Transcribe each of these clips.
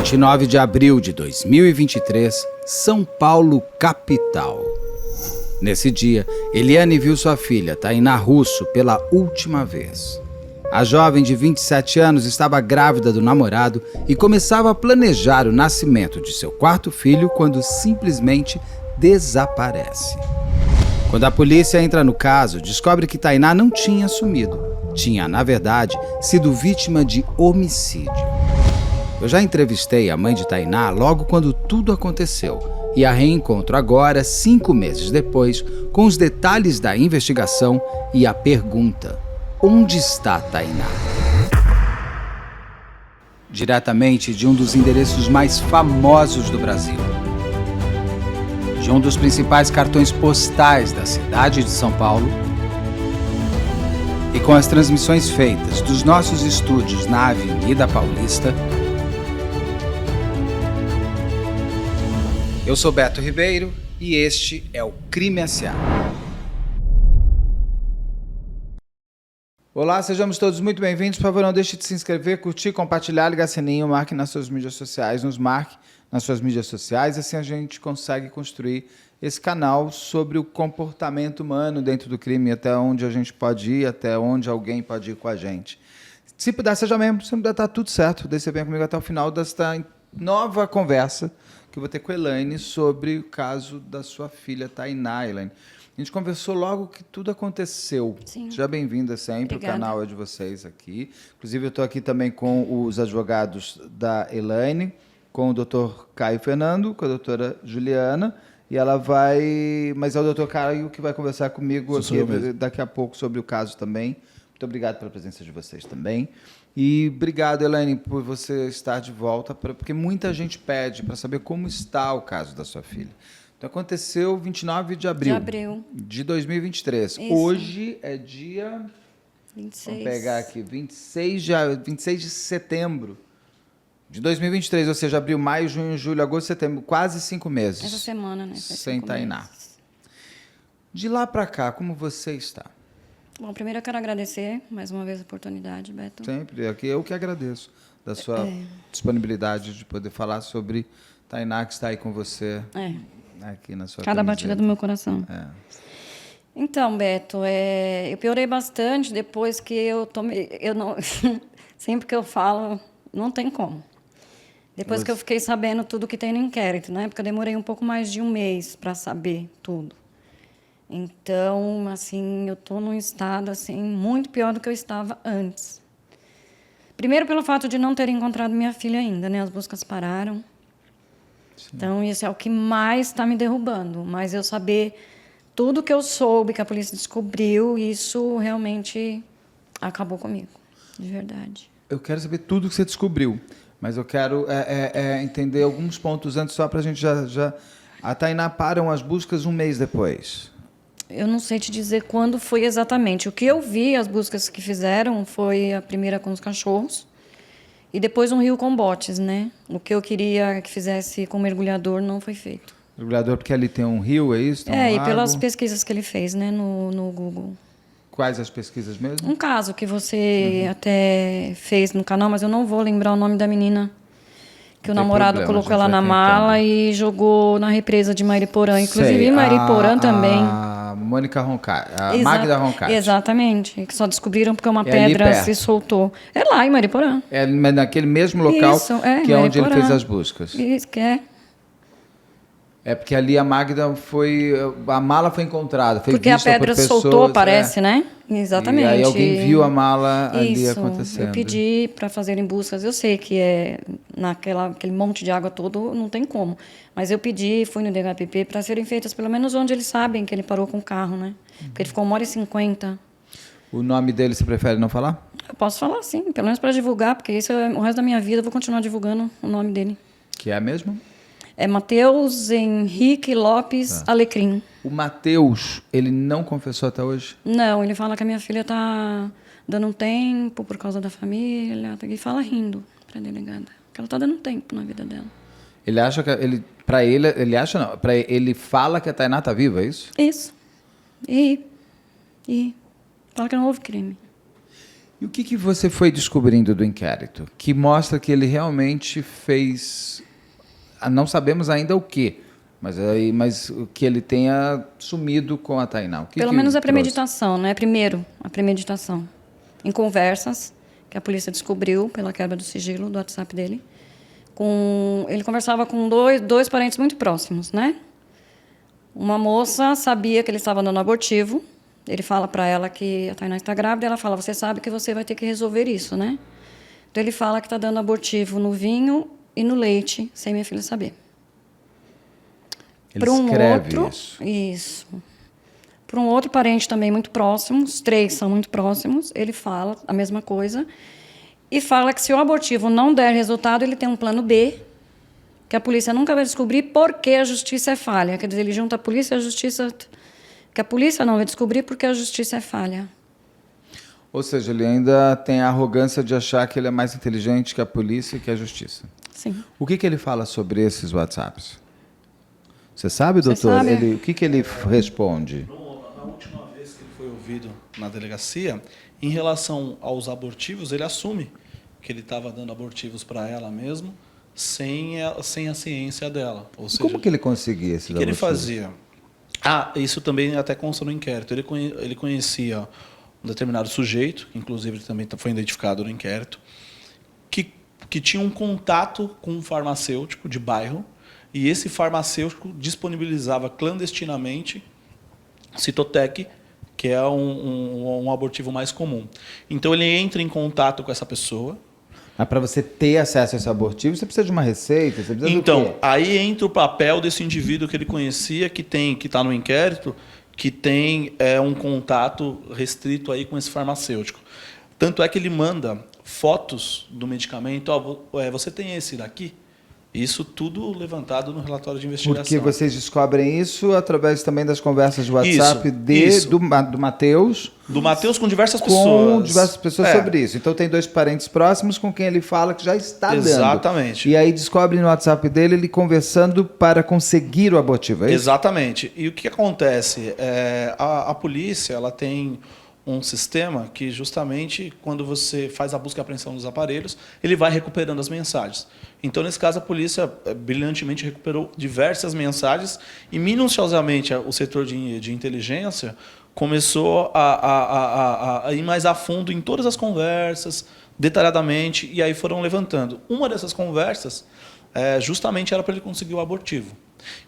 29 de abril de 2023, São Paulo, capital. Nesse dia, Eliane viu sua filha, Tainá Russo, pela última vez. A jovem de 27 anos estava grávida do namorado e começava a planejar o nascimento de seu quarto filho quando simplesmente desaparece. Quando a polícia entra no caso, descobre que Tainá não tinha sumido. Tinha, na verdade, sido vítima de homicídio. Eu já entrevistei a mãe de Tainá logo quando tudo aconteceu e a reencontro agora, 5 meses depois, com os detalhes da investigação e a pergunta: onde está Tainá? Diretamente de um dos endereços mais famosos do Brasil, de um dos principais cartões postais da cidade de São Paulo, e com as transmissões feitas dos nossos estúdios na Avenida Paulista, eu sou Beto Ribeiro e este é o Crime S.A. Olá, sejamos todos muito bem-vindos. Por favor, não deixe de se inscrever, curtir, compartilhar, ligar sininho, marque nas suas mídias sociais, nos marque nas suas mídias sociais, assim a gente consegue construir esse canal sobre o comportamento humano dentro do crime, até onde a gente pode ir, até onde alguém pode ir com a gente. Se puder, seja membro, se não puder, tá tudo certo. Daí você vem comigo até o final desta nova conversa que eu vou ter com a Elaine sobre o caso da sua filha, Tainá. Elaine, a gente conversou logo que tudo aconteceu. Sim. Seja bem-vinda sempre, Obrigada. o canal é de vocês aqui. Inclusive, eu estou aqui também com os advogados da Elaine, com o Dr. Caio Fernando, com a doutora Juliana, e ela vai... Mas é o Dr. Caio que vai conversar comigo aqui daqui a pouco sobre o caso também. Muito obrigado pela presença de vocês também. E obrigado, Elaine, por você estar de volta, porque muita gente pede para saber como está o caso da sua filha. Então, aconteceu 29 de abril de 2023. Isso. Hoje é dia... 26. Vamos pegar aqui, 26 de setembro de 2023, ou seja, abril, maio, junho, julho, agosto, setembro, quase 5 meses. Essa semana, né? Sem Tainá. De lá para cá, como você está? Bom, primeiro eu quero agradecer mais uma vez a oportunidade, Beto. Sempre, aqui eu que agradeço da sua disponibilidade de poder falar sobre Tainá, que está aí com você aqui na sua Cada camiseta. batida do meu coração. Então, Beto, eu piorei bastante depois que eu tomei... Eu não, sempre que eu falo, não tem como. Depois que eu fiquei sabendo tudo que tem no inquérito, né? Porque eu demorei um pouco mais de 1 mês para saber tudo. Então, assim, eu estou num estado assim, muito pior do que eu estava antes. Primeiro, pelo fato de não ter encontrado minha filha ainda, né? As buscas pararam. Sim. Então, isso é o que mais está me derrubando. Mas eu saber tudo que eu soube, que a polícia descobriu, isso realmente acabou comigo, de verdade. Eu quero saber tudo que você descobriu, mas eu quero entender alguns pontos antes, só para a gente já... A Tainá param as buscas 1 mês depois. Eu não sei te dizer quando foi exatamente. O que eu vi, as buscas que fizeram, foi a primeira com os cachorros e depois um rio com botes, né? O que eu queria que fizesse com mergulhador não foi feito. Mergulhador porque ali tem um rio, é isso? Tem um e lago. pelas pesquisas que ele fez, né, no Google. Quais as pesquisas mesmo? Um caso que você até fez no canal, mas eu não vou lembrar o nome da menina. Que o namorado colocou ela na mala e jogou na represa de Mariporã. Inclusive, Mariporã também. A Mônica Roncalli, a Magda Roncalli. Exatamente, que só descobriram porque uma pedra se soltou. É lá em Mariporã. É naquele mesmo local que é onde ele fez as buscas. Isso, que é. É porque ali a Magda foi... A mala foi encontrada, foi porque vista a pedra por pessoas, soltou, parece, né? Exatamente. E aí alguém viu a mala ali Isso, acontecendo. Eu pedi para fazerem buscas. Eu sei que aquele monte de água todo, não tem como. Mas eu pedi, fui no DHPP para serem feitas pelo menos onde eles sabem que ele parou com o carro, né? Porque ele ficou 1h50. O nome dele você prefere não falar? Eu posso falar, sim. Pelo menos para divulgar, porque isso o resto da minha vida eu vou continuar divulgando o nome dele. Que é mesmo? É Matheus Henrique Lopes Alecrim. O Matheus, ele não confessou até hoje? Não, ele fala que a minha filha está dando um tempo por causa da família. E fala rindo para a delegada. Que ela está dando um tempo na vida dela. Ele acha que... Ele fala que a Tainá está viva, é isso? Isso. E fala que não houve crime. E o que você foi descobrindo do inquérito? Que mostra que ele realmente fez... Não sabemos ainda o quê, mas o que ele tenha sumido com a Tainá. Pelo menos a premeditação, né? Primeiro, a premeditação. Em conversas que a polícia descobriu pela quebra do sigilo do WhatsApp dele. Ele conversava com dois parentes muito próximos, né? Uma moça sabia que ele estava dando abortivo. Ele fala para ela que a Tainá está grávida. Ela fala, você sabe que você vai ter que resolver isso, né? Então, ele fala que está dando abortivo no vinho e no leite, sem minha filha saber. Ele escreve isso. Isso. Para um outro parente também muito próximo, os 3 são muito próximos, ele fala a mesma coisa. E fala que se o abortivo não der resultado, ele tem um plano B, que a polícia nunca vai descobrir porque a justiça é falha. Quer dizer, ele junta a polícia e a justiça... que a polícia não vai descobrir porque a justiça é falha. Ou seja, ele ainda tem a arrogância de achar que ele é mais inteligente que a polícia e que a justiça. Sim. O que ele fala sobre esses WhatsApps? Você sabe, doutor? Você sabe? O que ele responde? Na última vez que ele foi ouvido na delegacia, em relação aos abortivos, ele assume que ele estava dando abortivos para ela mesmo, sem a ciência dela. Ou seja, como que ele conseguia esses abortivos? O que ele fazia? Isso também até consta no inquérito. Ele conhecia um determinado sujeito, que inclusive ele também foi identificado no inquérito, que tinha um contato com um farmacêutico de bairro, e esse farmacêutico disponibilizava clandestinamente Citotec, que é um abortivo mais comum. Então, ele entra em contato com essa pessoa. Mas para você ter acesso a esse abortivo, você precisa de uma receita? Você precisa Então, do quê? aí entra o papel desse indivíduo que ele conhecia, que está no inquérito, que tem um contato restrito aí com esse farmacêutico. Tanto é que ele manda fotos do medicamento. Você tem esse daqui? Isso tudo levantado no relatório de investigação. Porque vocês descobrem isso através também das conversas de WhatsApp do Matheus. Do Matheus com diversas pessoas. Com diversas pessoas sobre isso. Então tem 2 parentes próximos com quem ele fala que já está dando. Exatamente. E aí descobre no WhatsApp dele ele conversando para conseguir o abortivo, é isso? Exatamente. E o que acontece? A polícia ela tem um sistema que justamente quando você faz a busca e apreensão dos aparelhos, ele vai recuperando as mensagens. Então, nesse caso, a polícia brilhantemente recuperou diversas mensagens e, minuciosamente, o setor de inteligência começou a ir mais a fundo em todas as conversas, detalhadamente, e aí foram levantando. Uma dessas conversas justamente era para ele conseguir o abortivo.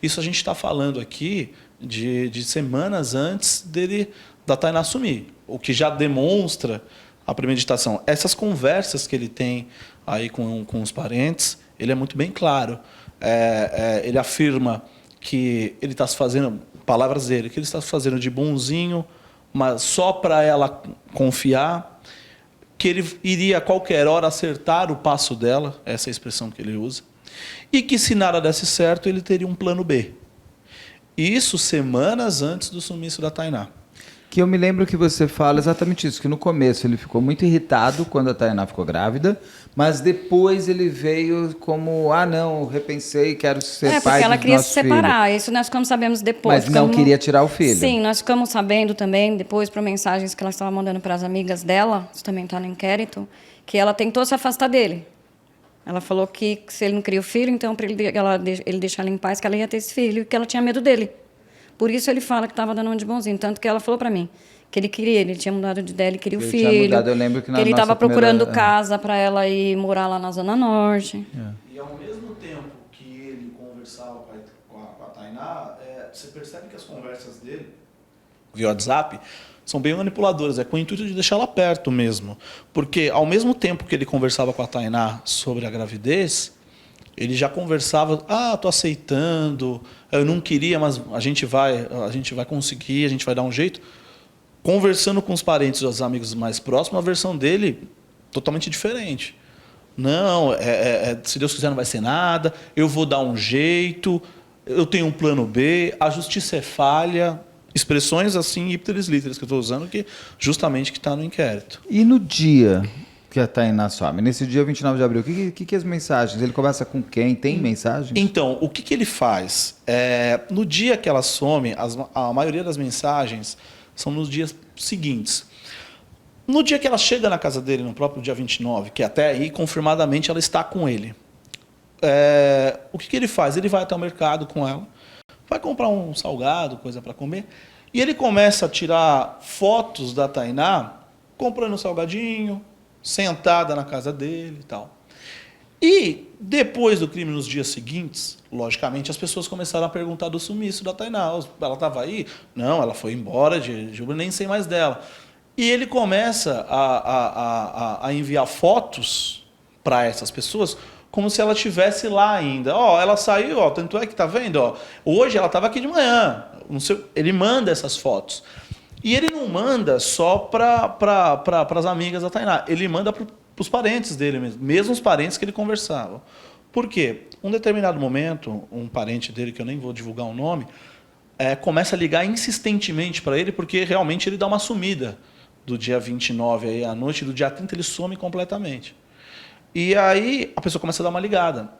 Isso a gente está falando aqui de semanas antes da Tainá assumir, o que já demonstra a premeditação. Essas conversas que ele tem aí com os parentes, ele é muito bem claro. Ele afirma que ele está se fazendo, palavras dele, que ele está se fazendo de bonzinho, mas só para ela confiar, que ele iria a qualquer hora acertar o passo dela, essa é a expressão que ele usa, e que se nada desse certo, ele teria um plano B. Isso semanas antes do sumiço da Tainá. Que eu me lembro que você fala exatamente isso, que no começo ele ficou muito irritado quando a Tainá ficou grávida, mas depois ele veio como, não, repensei, quero ser pai do nosso filho. Porque ela queria se separar, isso nós ficamos sabendo depois. Mas não queria tirar o filho. Sim, nós ficamos sabendo também, depois por mensagens que ela estava mandando para as amigas dela, isso também está no inquérito, que ela tentou se afastar dele. Ela falou que se ele não queria o filho, então para ele deixar ela em paz, que ela ia ter esse filho, e que ela tinha medo dele. Por isso ele fala que estava dando um de bonzinho. Tanto que ela falou para mim que ele queria, ele tinha mudado de ideia, ele queria o filho. Tinha mudado, eu lembro que ele estava procurando casa para ela ir morar lá na Zona Norte. E ao mesmo tempo que ele conversava com a Tainá, você percebe que as conversas dele via WhatsApp são bem manipuladoras, com o intuito de deixar ela perto mesmo. Porque ao mesmo tempo que ele conversava com a Tainá sobre a gravidez, ele já conversava, tô aceitando, eu não queria, mas a gente vai conseguir, a gente vai dar um jeito. Conversando com os parentes e os amigos mais próximos, a versão dele totalmente diferente. Não, se Deus quiser não vai ser nada, eu vou dar um jeito, eu tenho um plano B, a justiça é falha. Expressões assim, ipteris literis, que eu estou usando, que justamente que está no inquérito. E no dia que a Tainá some, nesse dia 29 de abril, o que as mensagens? Ele conversa com quem? Tem mensagens? Então, o que ele faz? No dia que ela some, a maioria das mensagens são nos dias seguintes. No dia que ela chega na casa dele, no próprio dia 29, que até aí, confirmadamente, ela está com ele, o que ele faz? Ele vai até o mercado com ela, vai comprar um salgado, coisa para comer, e ele começa a tirar fotos da Tainá comprando salgadinho, sentada na casa dele e tal. E depois do crime, nos dias seguintes, logicamente, as pessoas começaram a perguntar do sumiço da Tainá. Ela estava aí? Não, ela foi embora de Juba, nem sei mais dela. E ele começa a enviar fotos para essas pessoas como se ela estivesse lá ainda. Ela saiu, tanto é que tá vendo? Hoje ela estava aqui de manhã. Não sei, ele manda essas fotos. E ele não manda só para as amigas da Tainá. Ele manda para os parentes dele mesmo os parentes que ele conversava. Por quê? Um determinado momento, um parente dele, que eu nem vou divulgar o nome, começa a ligar insistentemente para ele, porque realmente ele dá uma sumida do dia 29 aí à noite, do dia 30 ele some completamente. E aí a pessoa começa a dar uma ligada.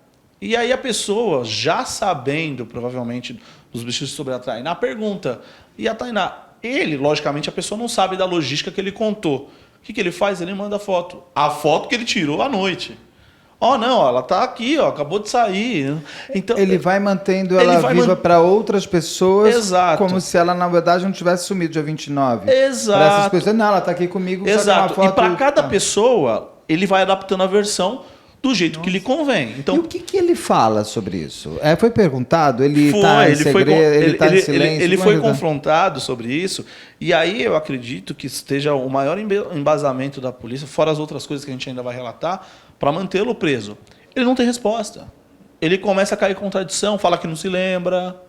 E aí a pessoa, já sabendo, provavelmente, dos bichos sobre a Tainá, pergunta, e a Tainá? Ele, logicamente, a pessoa não sabe da logística que ele contou. O que ele faz? Ele manda a foto. A foto que ele tirou à noite. Não, ela está aqui, acabou de sair. Então, ele vai mantendo ela viva para outras pessoas. Exato. Como se ela, na verdade, não tivesse sumido dia 29. Exato. Para essas pessoas, não, ela está aqui comigo. Exato. Foto, e para cada pessoa, ele vai adaptando a versão do jeito que lhe convém. Então, e o que ele fala sobre isso? Foi perguntado? Ele está em segredo? Ele está em silêncio? Ele foi confrontado sobre isso. E aí eu acredito que esteja o maior embasamento da polícia, fora as outras coisas que a gente ainda vai relatar, para mantê-lo preso. Ele não tem resposta. Ele começa a cair em contradição, fala que não se lembra,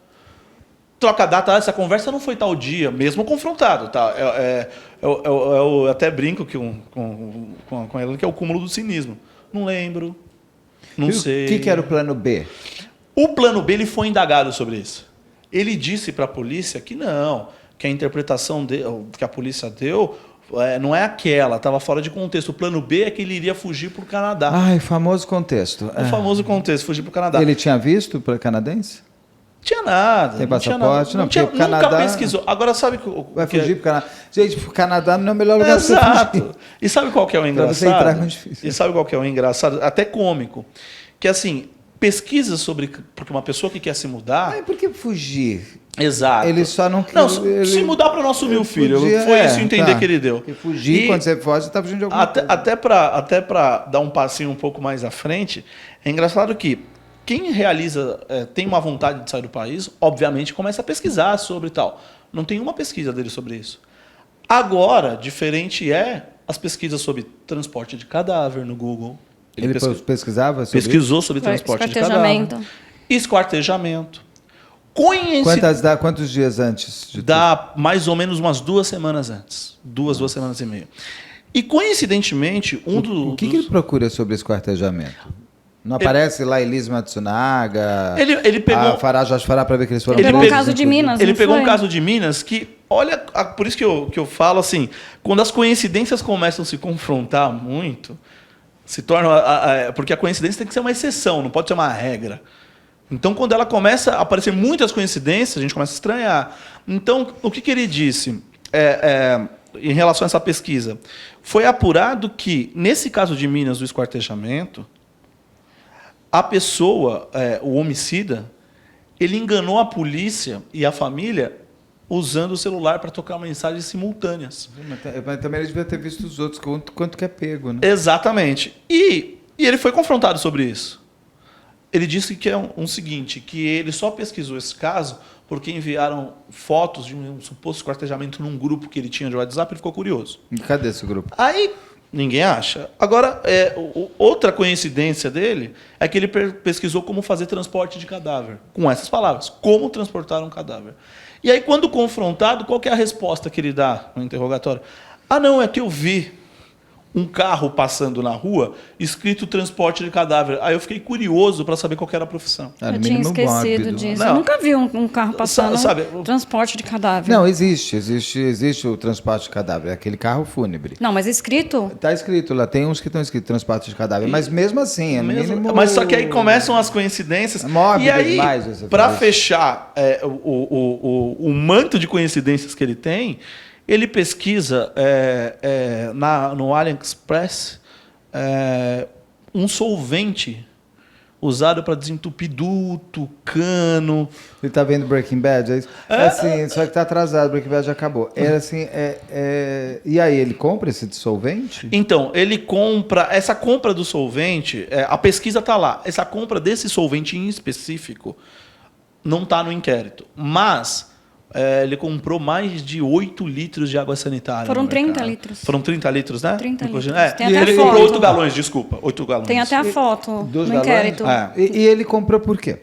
troca a data, essa conversa não foi tal dia, mesmo confrontado. Tá? Eu até brinco com ela, que é o cúmulo do cinismo. Não lembro, não sei. O que era o plano B? O plano B, ele foi indagado sobre isso. Ele disse para a polícia que não, que a interpretação que a polícia deu não é aquela, estava fora de contexto. O plano B é que ele iria fugir para o Canadá. Famoso contexto. O famoso contexto, fugir para o Canadá. Ele tinha visto para canadense? Tinha nada. Tem passaporte? Não tinha, nunca pesquisou. Agora, sabe vai fugir para o Canadá. Gente, o Canadá não é o melhor lugar para você fugir. E sabe qual que é o engraçado? Para você entrar é muito difícil. E sabe qual que é o engraçado? Até cômico. Que assim, pesquisa sobre... Porque uma pessoa que quer se mudar... por que fugir? Exato. Ele só não... se mudar para não assumir o filho. Foi isso o entender que ele deu. E fugir, quando você foge, você está fugindo de alguma coisa. Até para dar um passinho um pouco mais à frente, é engraçado que quem tem uma vontade de sair do país, obviamente, começa a pesquisar sobre tal. Não tem uma pesquisa dele sobre isso. Agora, diferente as pesquisas sobre transporte de cadáver no Google. Ele pesquisava sobre pesquisou sobre transporte de cadáver. Esquartejamento. Quantos dias antes? Dá mais ou menos umas 2 semanas antes. 2 semanas e meia. E, coincidentemente, o que ele procura sobre esquartejamento? Não aparece lá Elise Matsunaga, ele pegou a Farah Jorge Farah, para ver que eles foram... Ele pegou um caso de Minas, Ele pegou um caso de Minas que, olha, por isso que eu falo assim, quando as coincidências começam a se confrontar muito, se torna... porque a coincidência tem que ser uma exceção, não pode ser uma regra. Então, quando ela começa a aparecer muitas coincidências, a gente começa a estranhar. Então, o que ele disse em relação a essa pesquisa? Foi apurado que, nesse caso de Minas, do esquartejamento, a pessoa, o homicida, ele enganou a polícia e a família usando o celular para tocar mensagens simultâneas. Mas também ele devia ter visto os outros, quanto que é pego, né? Exatamente. E ele foi confrontado sobre isso. Ele disse que é um seguinte, que ele só pesquisou esse caso porque enviaram fotos de um suposto esquartejamento num grupo que ele tinha de WhatsApp, ele ficou curioso. E cadê esse grupo? Aí ninguém acha. Agora, outra coincidência dele é que ele pesquisou como fazer transporte de cadáver. Com essas palavras, como transportar um cadáver. E aí, quando confrontado, qual que é a resposta que ele dá no interrogatório? Não, é que eu vi um carro passando na rua, escrito transporte de cadáver. Aí eu fiquei curioso para saber qual que era a profissão. Eu tinha esquecido disso. Eu nunca vi um carro passando transporte de cadáver. Não, existe o transporte de cadáver, é aquele carro fúnebre. Não, mas escrito? Está escrito lá, tem uns que estão escritos transporte de cadáver, mas mesmo assim, mínimo... Mas só que aí começam as coincidências. Mórbido e aí, demais. Para fechar o manto de coincidências que ele tem, Ele pesquisa no AliExpress um solvente usado para desentupir duto, cano. Ele tá vendo Breaking Bad? É isso? Assim, só que tá atrasado, Breaking Bad já acabou. Assim, e aí, ele compra esse dissolvente? Então, ele compra... Essa compra do solvente, a pesquisa está lá. Essa compra desse solvente em específico não está no inquérito. Mas ele comprou mais de 8 litros de água sanitária. Foram 30 litros. Foram 30 litros, né? 30 litros. Tem até ele comprou 8 galões, desculpa. 8 galões. Tem até a foto Dos no galões? inquérito. E ele comprou por quê?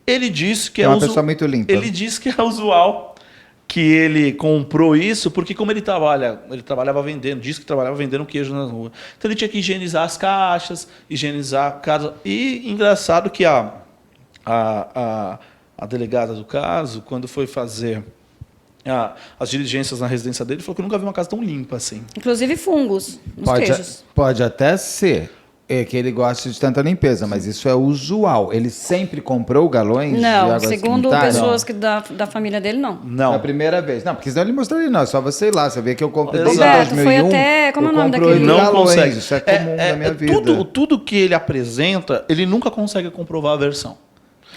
Ele disse que é uma pessoa muito limpa. Ele disse que é usual que ele comprou isso, porque como ele trabalhava vendendo, disse que trabalhava vendendo queijo na rua. Então ele tinha que higienizar as caixas, higienizar a casa. E engraçado que a delegada do caso, quando foi fazer as diligências na residência dele, falou que nunca viu uma casa tão limpa assim. Inclusive fungos nos queijos. Pode até ser que ele goste de tanta limpeza, mas isso é usual. Ele sempre comprou galões de água segundo sanitária? pessoas da família dele, não. Não. É a primeira vez. Não, porque senão ele mostraria, não. É só você ir lá. Você vê que eu comprei desde Roberto, 2001. foi até... Como é o nome compro daquele? oito Não galões. consegue. Isso é comum na minha vida. Tudo que ele apresenta, ele nunca consegue comprovar a versão.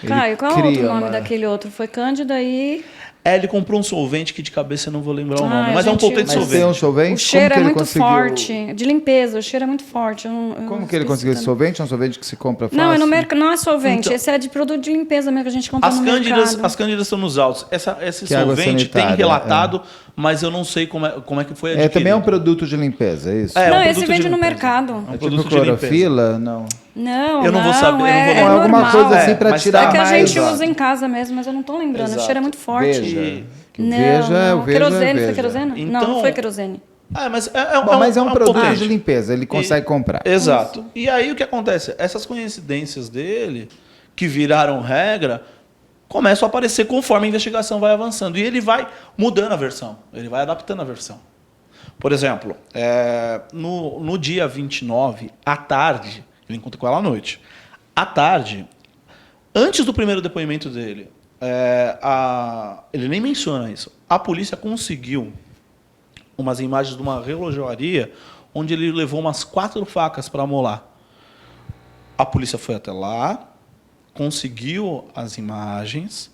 Caio, qual é o outro nome daquele outro? Foi Cândida e... Ele comprou um solvente que de cabeça eu não vou lembrar o nome, a mas é um gente potente Mas solvente. tem um solvente? O cheiro Como que é ele muito conseguiu... forte. De limpeza, o cheiro é muito forte. Como que ele conseguiu esse solvente? É um solvente que se compra fácil? Não, é no mercado, não é solvente. Então, esse é de produto de limpeza mesmo que a gente compra no mercado. As cândidas estão nos autos. Esse Que água solvente tem sanitária, relatado, mas eu não sei como é que foi adquirido. Também é um produto de limpeza, é isso? É, Não, um esse produto vende de no limpeza. mercado. É um Tipo produto de limpeza. clorofila? Não. Não, Eu não vou saber, eu não vou é lembrar. Alguma normal. coisa assim pra mas tirar É que a mais... gente usa em casa mesmo, mas eu não tô lembrando. Exato. O cheiro é muito forte. Veja. Não, O Veja querosene, Veja. foi querosene? Então- Não foi querosene. Mas Mas é um produto potente. de limpeza, ele consegue comprar. Exato. E aí o que acontece? Essas coincidências dele, que viraram regra, começam a aparecer conforme a investigação vai avançando. E ele vai mudando a versão, ele vai adaptando a versão. Por exemplo, no dia 29, à tarde, ele encontra com ela à noite. À tarde, antes do primeiro depoimento dele, ele nem menciona isso. A polícia conseguiu umas imagens de uma relojoaria onde ele levou umas 4 facas para amolar. A polícia foi até lá, conseguiu as imagens,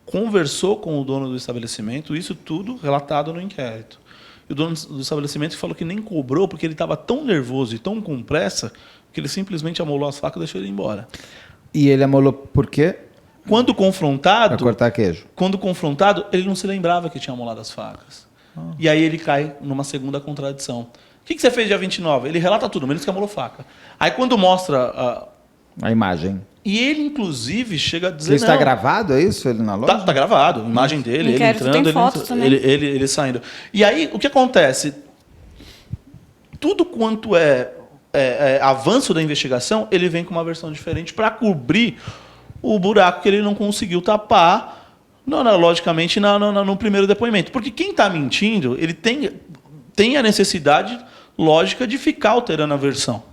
conversou com o dono do estabelecimento, isso tudo relatado no inquérito. E o dono do estabelecimento falou que nem cobrou porque ele estava tão nervoso e tão com pressa que ele simplesmente amolou as facas e deixou ele embora. E ele amolou por quê? Quando confrontado, Para cortar queijo. ele não se lembrava que tinha amolado as facas. E aí ele cai numa segunda contradição. O que você fez dia 29? Ele relata tudo, menos que amolou faca. Aí quando mostra... A imagem. E ele, inclusive, chega a dizer... Isso está gravado, é isso? Ele na loja? Tá gravado. A imagem dele, ele Inquérito entrando, tem fotos também. ele saindo. E aí, o que acontece? Tudo quanto é avanço da investigação, ele vem com uma versão diferente para cobrir o buraco que ele não conseguiu tapar, logicamente, no primeiro depoimento. Porque quem está mentindo, ele tem a necessidade lógica de ficar alterando a versão.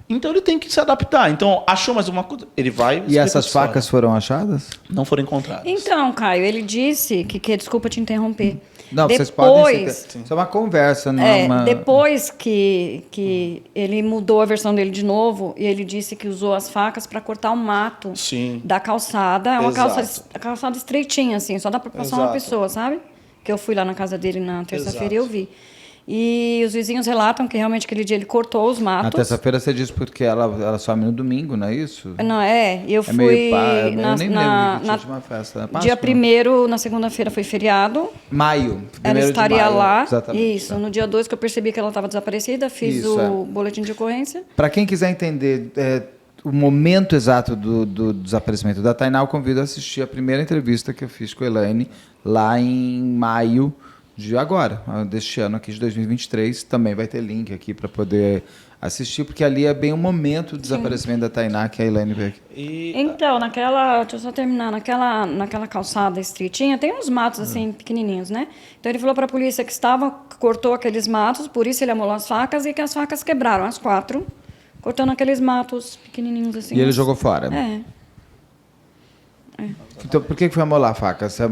Então ele tem que se adaptar. Então, achou mais uma coisa, ele vai... E essas facas foram achadas? Não foram encontradas. Então, Caio, ele disse que desculpa te interromper. Não, depois, vocês podem... Isso é uma conversa, não é uma... Depois que ele mudou a versão dele de novo, e ele disse que usou as facas para cortar o mato Sim. da calçada. É uma Exato. calçada estreitinha, assim, só dá para passar uma Exato. pessoa, sabe? Que eu fui lá na casa dele na terça-feira e Exato. eu vi. E os vizinhos relatam que realmente aquele dia ele cortou os matos. Na terça-feira você disse porque ela some no domingo, não é isso? Não, eu fui eu nem lembro que tinha uma festa. Na dia Páscoa? 1º, na segunda-feira, foi feriado. Maio. Ela 1º de estaria maio, lá. Exatamente. Isso. No dia 2 que eu percebi que ela estava desaparecida, fiz Isso, o boletim de ocorrência. Para quem quiser entender o momento exato do desaparecimento da Tainá, eu convido a assistir a primeira entrevista que eu fiz com a Elaine lá em maio de agora, deste ano aqui de 2023. Também vai ter link aqui para poder assistir, porque ali é bem o momento do desaparecimento da Tainá que a Elaine veio aqui. Então, deixa eu só terminar, naquela calçada estreitinha, tem uns matos assim, pequenininhos, né? Então ele falou para a polícia que cortou aqueles matos, por isso ele amolou as facas e que as facas quebraram, as 4, cortando aqueles matos pequenininhos assim. E ele jogou fora. Então, por que foi amolar a faca? Essa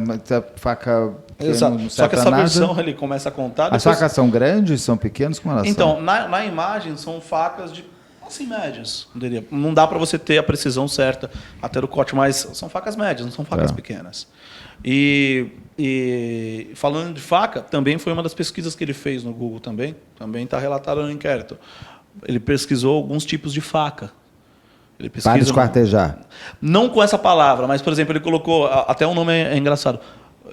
faca que Exato. não Só serve que pra essa nada? versão ele começa a contar. As facas são grandes, são pequenas? Como elas são? Então, na imagem são facas de assim, médias. Não dá para você ter a precisão certa até o corte, mas são facas médias, não são facas pequenas. E falando de faca, também foi uma das pesquisas que ele fez no Google também está relatado no inquérito. Ele pesquisou alguns tipos de faca. Ele pesquisa, para esquartejar. não com essa palavra, mas, por exemplo, ele colocou, até o nome é engraçado,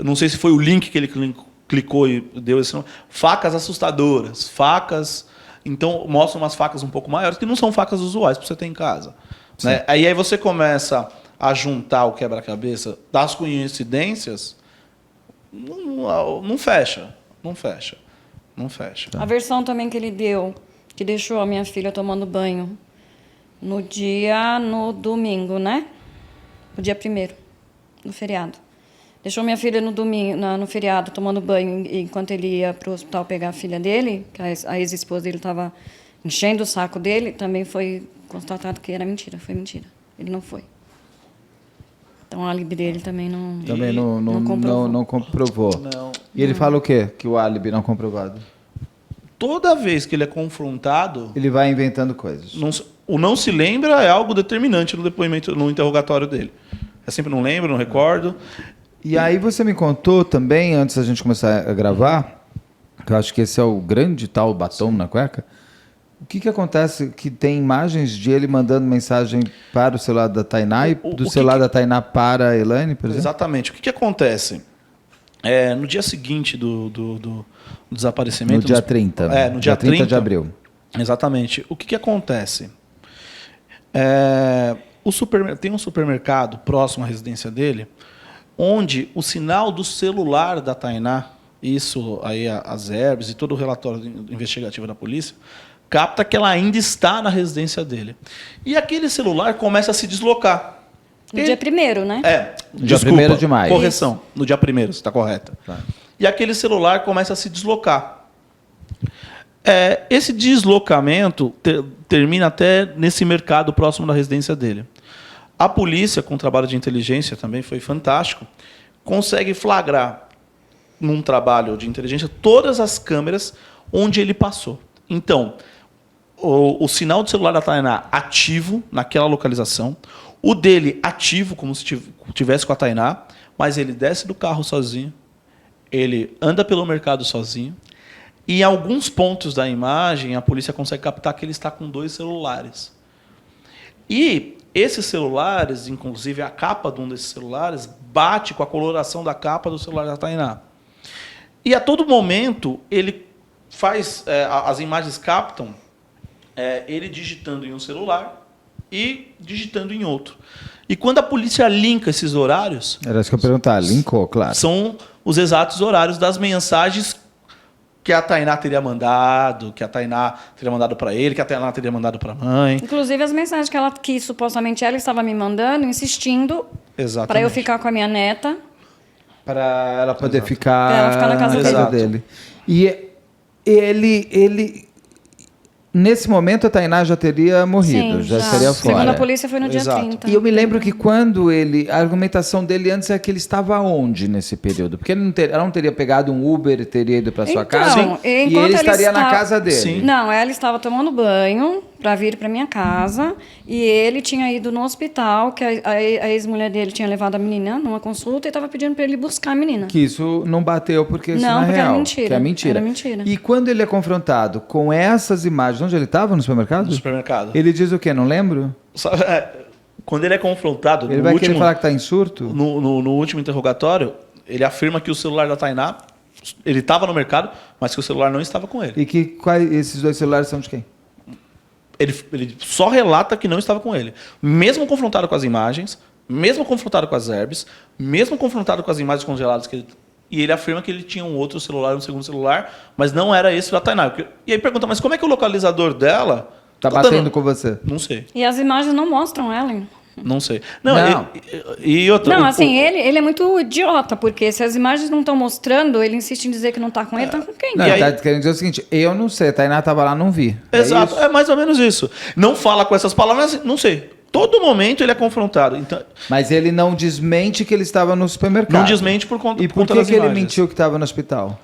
não sei se foi o link que ele clicou e deu esse nome, facas assustadoras, facas... Então, mostra umas facas um pouco maiores, que não são facas usuais para você ter em casa. Né? Aí você começa a juntar o quebra-cabeça das coincidências, não fecha. A versão também que ele deu, que deixou a minha filha tomando banho no domingo, né? No dia 1º, no feriado. Deixou minha filha no domingo, no feriado, tomando banho, enquanto ele ia para o hospital pegar a filha dele, que a ex-esposa dele estava enchendo o saco dele, também foi constatado que era mentira, foi mentira. Ele não foi. Então, o álibi dele também não comprovou. Não comprovou. Não. E ele fala o quê? Que o álibi não comprovado? Toda vez que ele é confrontado... Ele vai inventando coisas. O não se lembra é algo determinante no depoimento, no interrogatório dele. É sempre não lembro, não recordo... E aí você me contou também, antes da gente começar a gravar, que eu acho que esse é o grande tal batom na cueca, o que acontece que tem imagens de ele mandando mensagem para o celular da Tainá e do celular da Tainá para a Elaine, por exemplo? Exatamente. O que acontece? No dia seguinte do desaparecimento... No dia 30. No dia 30 de abril. Exatamente. O que acontece? Tem um supermercado próximo à residência dele, onde o sinal do celular da Tainá, isso aí as herbes e todo o relatório investigativo da polícia, capta que ela ainda está na residência dele. E aquele celular começa a se deslocar. No dia 1º, né? Dia 1º de maio. Correção, no dia 1º, você está correta. Tá. E aquele celular começa a se deslocar. Esse deslocamento termina até nesse mercado próximo da residência dele. A polícia, com o trabalho de inteligência também foi fantástico, consegue flagrar, num trabalho de inteligência, todas as câmeras onde ele passou. Então, o sinal do celular da Tainá ativo naquela localização, o dele ativo, como se estivesse com a Tainá, mas ele desce do carro sozinho, ele anda pelo mercado sozinho, e em alguns pontos da imagem, a polícia consegue captar que ele está com 2 celulares. E esses celulares, inclusive a capa de um desses celulares, bate com a coloração da capa do celular da Tainá. E a todo momento, ele faz... as imagens captam ele digitando em um celular e digitando em outro. E quando a polícia linka esses horários... Era isso que eu ia perguntar. Linkou, claro. São os exatos horários das mensagens que a Tainá teria mandado, que a Tainá teria mandado para ele, que a Tainá teria mandado para a mãe. Inclusive as mensagens que supostamente ela estava me mandando, insistindo para eu ficar com a minha neta. Para ela poder ficar, Pra ela ficar na casa dele. E ele... Nesse momento, a Tainá já teria morrido, Sim, já estaria fora. Segundo a polícia, foi no dia 30. E eu me lembro que quando ele... A argumentação dele antes é que ele estava onde nesse período? Porque ela não teria pegado um Uber e teria ido para sua casa? E ele estaria na casa dele? Sim. Não, ela estava tomando banho para vir para minha casa e ele tinha ido no hospital, que a ex-mulher dele tinha levado a menina numa consulta e estava pedindo para ele buscar a menina. Que isso não bateu porque isso não é porque real. Era mentira. Que é mentira. Era mentira. E quando ele é confrontado com essas imagens, onde ele estava? No supermercado? No supermercado. Ele diz o quê? Não lembro? Quando ele é confrontado... Ele vai querer falar que está em surto? No último interrogatório, ele afirma que o celular da Tainá, ele estava no mercado, mas que o celular não estava com ele. E que esses 2 celulares são de quem? Ele só relata que não estava com ele. Mesmo confrontado com as imagens, mesmo confrontado com as herbes, mesmo confrontado com as imagens congeladas e ele afirma que ele tinha um outro celular, um segundo celular, mas não era esse da Tainá. E aí pergunta, mas como é que o localizador dela... Tá batendo com você? Não sei. E as imagens não mostram ela. Não sei. E outra, não, assim, ele é muito idiota, porque se as imagens não estão mostrando, ele insiste em dizer que não está com ele, está com quem? Não, ele está querendo dizer o seguinte, eu não sei, a Tainá estava lá, não vi. Exato, é mais ou menos isso. Não fala com essas palavras, não sei. Todo momento ele é confrontado. Então, Mas ele não desmente que ele estava no supermercado. não desmente por conta, E por por conta que, das que ele imagens. mentiu que estava no hospital?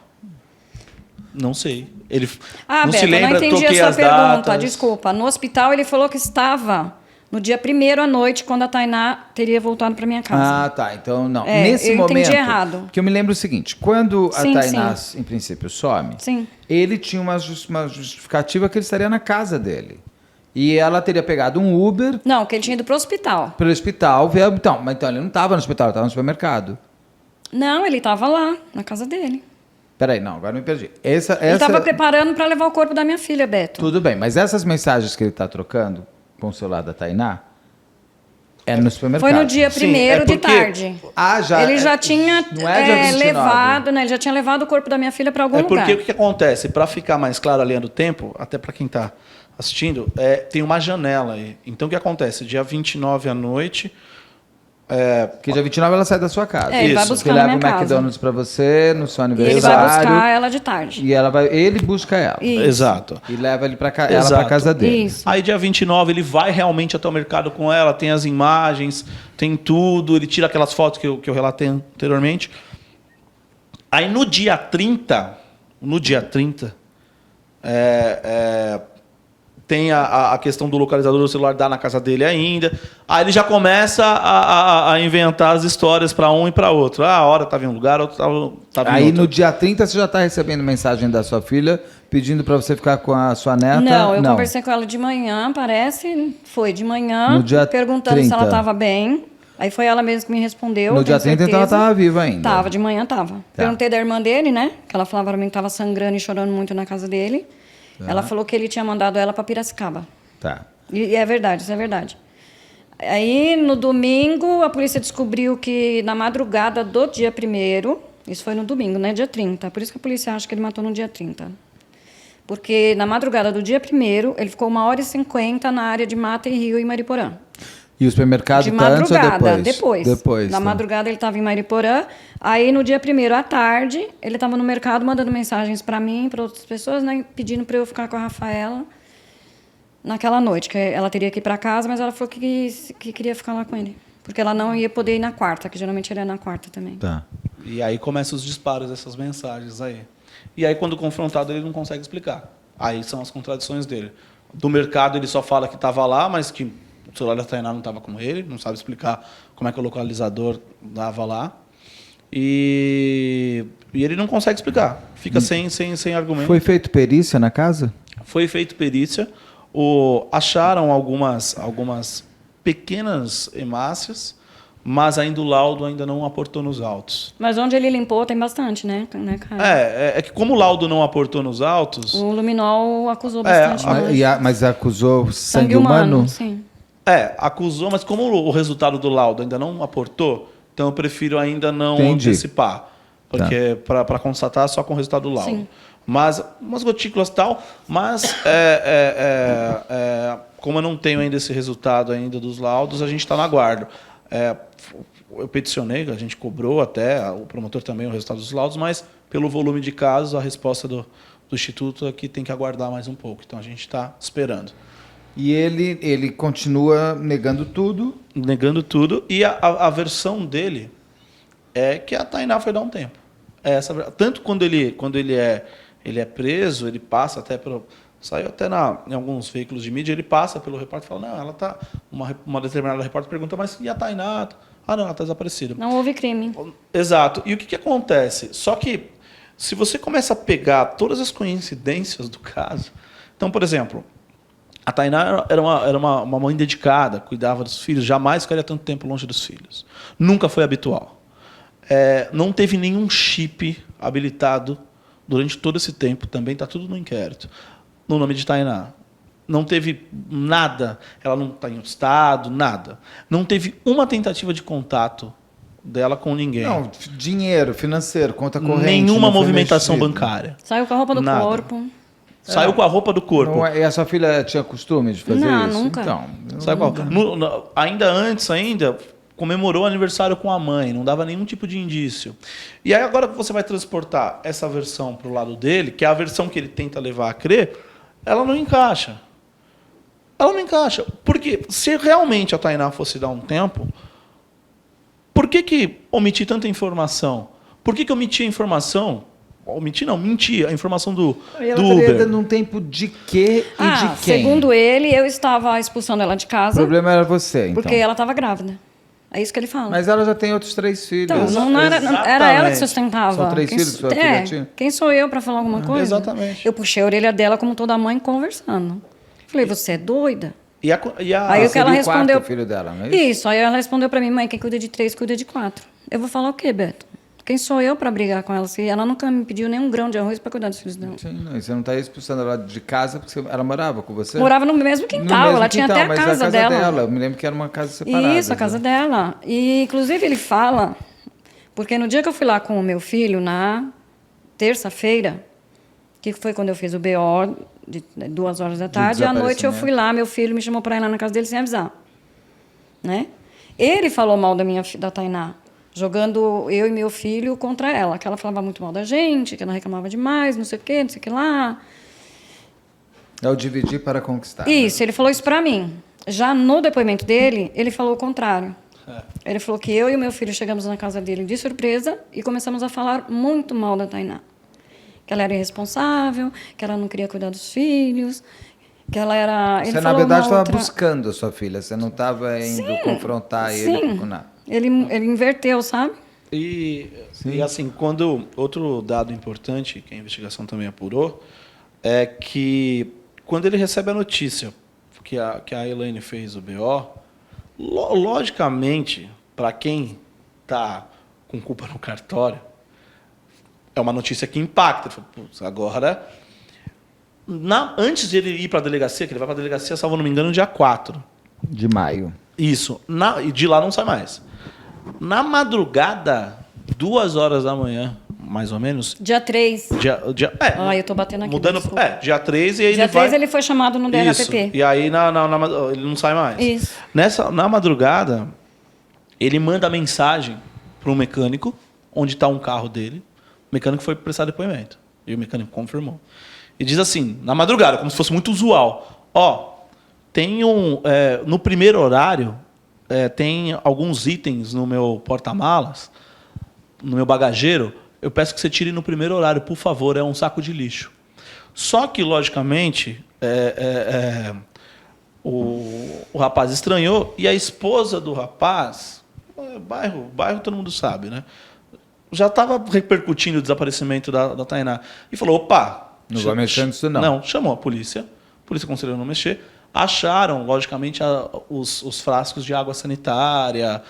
Não sei. Ele Ah, não Beto, se lembra, eu não entendi toquei a sua as pergunta, datas. desculpa. No hospital ele falou que estava no dia 1º à noite, quando a Tainá teria voltado para minha casa. Ah, tá. Então, não. É, Nesse eu momento... entendi errado. Que eu me lembro o seguinte. Quando a Sim, Tainá, em princípio, some, Sim. ele tinha uma justificativa que ele estaria na casa dele. E ela teria pegado um Uber Não, que ele tinha ido pro hospital. pelo hospital. Então ele não estava no hospital, ele estava no supermercado. Não, ele estava lá, na casa dele. Peraí, não, agora me perdi. Ele estava preparando para levar o corpo da minha filha, Beto. Tudo bem, mas essas mensagens que ele está trocando com o celular da Tainá é no supermercado. Foi no dia Sim, 1º é de porque- tarde. Ah, já. Ele já tinha Não é dia 29. levado, né? Ele já tinha levado o corpo da minha filha para algum É porque lugar. o que acontece? Para ficar mais claro a linha do tempo, até para quem está assistindo, tem uma janela aí. Então, o que acontece? Dia 29 à noite... Porque dia 29 ela sai da sua casa. É, ele vai Isso. buscar Que na leva minha o casa. McDonald's pra você no seu E ele aniversário. vai buscar ela de tarde. E ele busca ela. Isso. Exato. E leva ela pra Exato. casa dele. Isso. Aí, dia 29, ele vai realmente até o mercado com ela, tem as imagens, tem tudo, ele tira aquelas fotos que eu relatei anteriormente. Aí, no dia 30, tem a questão do localizador do celular dar na casa dele ainda. Aí ele já começa a inventar as histórias para um e para outro. Ah, a hora estava em um lugar, a outra estava em Aí outro. no dia 30 você já tá recebendo mensagem da sua filha pedindo pra você ficar com a sua neta? Não, eu conversei com ela de manhã, parece. Foi de manhã, No dia perguntando 30. se ela estava bem. Aí foi ela mesma que me respondeu. No eu dia tenho 30, então ela certeza. tava viva ainda. Tava, de manhã tava. Perguntei da irmã dele, né? Que ela falava pra mim que tava sangrando e chorando muito na casa dele. Ela falou que ele tinha mandado ela pra Piracicaba. Tá. E é verdade, isso é verdade. Aí, no domingo, a polícia descobriu que na madrugada do dia 1º, isso foi no domingo, né? Dia 30. Por isso que a polícia acha que ele matou no dia 30. Porque na madrugada do dia 1º, ele ficou 1h50 na área de Mata e Rio, em Mariporã. E o supermercado De tá antes ou madrugada, depois? Depois. Na tá. madrugada ele estava em Mariporã. Aí no dia 1º à tarde, ele estava no mercado mandando mensagens para mim, para outras pessoas, né, pedindo para eu ficar com a Rafaela naquela noite, que ela teria que ir para casa, mas ela falou que queria ficar lá com ele. Porque ela não ia poder ir na quarta, que geralmente ele é na quarta também. Tá. E aí começam os disparos dessas mensagens aí. E aí, quando confrontado, ele não consegue explicar. Aí são as contradições dele. Do mercado, ele só fala que estava lá, mas que o celular da Tainá não estava com ele, não sabe explicar como é que o localizador dava lá. E ele não consegue explicar. Fica sem argumento. Foi feito perícia na casa? Foi feito perícia. Acharam algumas pequenas hemácias, mas ainda o laudo ainda não aportou nos autos. Mas onde ele limpou tem bastante, né, cara? É que como o laudo não aportou nos autos, O luminol acusou bastante. Mas acusou sangue humano? Sim. acusou, mas como o resultado do laudo ainda não aportou, então eu prefiro ainda não Entendi. antecipar. Porque para constatar só com o resultado do laudo. Sim. Mas umas gotículas e tal, mas como eu não tenho ainda esse resultado ainda dos laudos, a gente está na guarda. Eu peticionei, a gente cobrou até, o promotor também, o resultado dos laudos, mas pelo volume de casos, a resposta do Instituto é que tem que aguardar mais um pouco. Então a gente está esperando. E ele continua negando tudo. Negando tudo. E a versão dele é que a Tainá foi dar um tempo. Tanto quando ele é preso, ele passa até pelo... Saiu até em alguns veículos de mídia, ele passa pelo repórter e fala, não, ela está... Uma determinada repórter pergunta, mas e a Tainá? Ah, não, ela está desaparecida. Não houve crime. Exato. E o que acontece? Só que, se você começa a pegar todas as coincidências do caso... Então, por exemplo, a Tainá era uma mãe dedicada, cuidava dos filhos, jamais ficaria tanto tempo longe dos filhos. Nunca foi habitual. Não teve nenhum chip habilitado durante todo esse tempo, também está tudo no inquérito, no nome de Tainá. Não teve nada, ela não está em outro estado, nada. Não teve uma tentativa de contato dela com ninguém. Não, dinheiro, financeiro, conta corrente. Nenhuma não foi movimentação mexido. bancária. Saiu com a roupa do Nada. corpo. Saiu com a roupa do corpo. Não, e a sua filha tinha costume de fazer Não, isso? nunca. Então, Sabe qual? Ainda antes, comemorou o aniversário com a mãe, não dava nenhum tipo de indício. E aí agora que você vai transportar essa versão para o lado dele, que é a versão que ele tenta levar a crer, ela não encaixa. Ela não encaixa. Porque se realmente a Tainá fosse dar um tempo, por que omitir tanta informação? Por que omiti a informação? Omitir não, mentir a informação do Uber. Ela num tempo de quê e de quem? Segundo ele, eu estava expulsando ela de O casa problema era você, então. porque ela estava grávida. É isso que ele fala. Mas ela já tem outros 3 filhos. Então, não era ela que sustentava. São 3 filhos que sua filha tinha? Quem sou eu para falar alguma coisa? Exatamente. Eu puxei a orelha dela como toda mãe conversando. Falei, você é doida? Aí o que ela respondeu... o filho dela, não é isso? Isso, aí ela respondeu para mim, mãe, quem cuida de 3, cuida de 4. Eu vou falar o quê, Beto? Quem sou eu para brigar com ela? Se ela nunca me pediu nenhum grão de arroz para cuidar dos filhos dela. Sim, não, e você não está expulsando ela de casa porque ela morava com você? Morava no mesmo quintal, No mesmo ela tinha até a mas casa dela. Eu me lembro que era uma casa separada. Isso, a casa dela. E, inclusive, ele fala... Porque no dia que eu fui lá com o meu filho, na terça-feira, que foi quando eu fiz o BO, de 2 horas da tarde, e à noite eu fui lá, meu filho me chamou para ir lá na casa dele sem avisar. Né? Ele falou mal da Tainá, jogando eu e meu filho contra ela, que ela falava muito mal da gente, que ela reclamava demais, não sei o quê, não sei o que lá. É o dividir para conquistar. Isso, ele falou isso para mim. Já no depoimento dele, ele falou o contrário. Ele falou que eu e o meu filho chegamos na casa dele de surpresa e começamos a falar muito mal da Tainá. Que ela era irresponsável, que ela não queria cuidar dos filhos, que ela era... Você, na verdade, estava buscando a sua filha, você não estava indo confrontar ele com nada. Ele inverteu, sabe? E assim, outro dado importante, que a investigação também apurou, é que quando ele recebe a notícia que a Elaine fez o BO, logicamente, para quem está com culpa no cartório, é uma notícia que impacta. Ele falou, agora... antes de ele ir para a delegacia, que ele vai para a delegacia, salvo não me engano, no dia 4 de maio. Isso. E de lá não sai mais. Na madrugada, 2 horas da manhã, mais ou menos. Dia 3. Eu tô batendo aqui. Mudando, dia 3 e aí dia 3 ele foi chamado no DRPP. Isso. E aí ele não sai mais. Isso. Na madrugada, ele manda mensagem para um mecânico, onde está um carro dele. O mecânico foi prestar depoimento. E o mecânico confirmou. E diz assim, na madrugada, como se fosse muito usual. Tem no primeiro horário, tem alguns itens no meu porta-malas, no meu bagageiro, eu peço que você tire no primeiro horário, por favor, é um saco de lixo. Só que, logicamente, o rapaz estranhou e a esposa do rapaz, bairro todo mundo sabe, né? Já estava repercutindo o desaparecimento da Tainá. E falou, opa... Não vai mexer nisso, não. Não, chamou a polícia aconselhou não mexer. Acharam, logicamente, os frascos de água sanitária,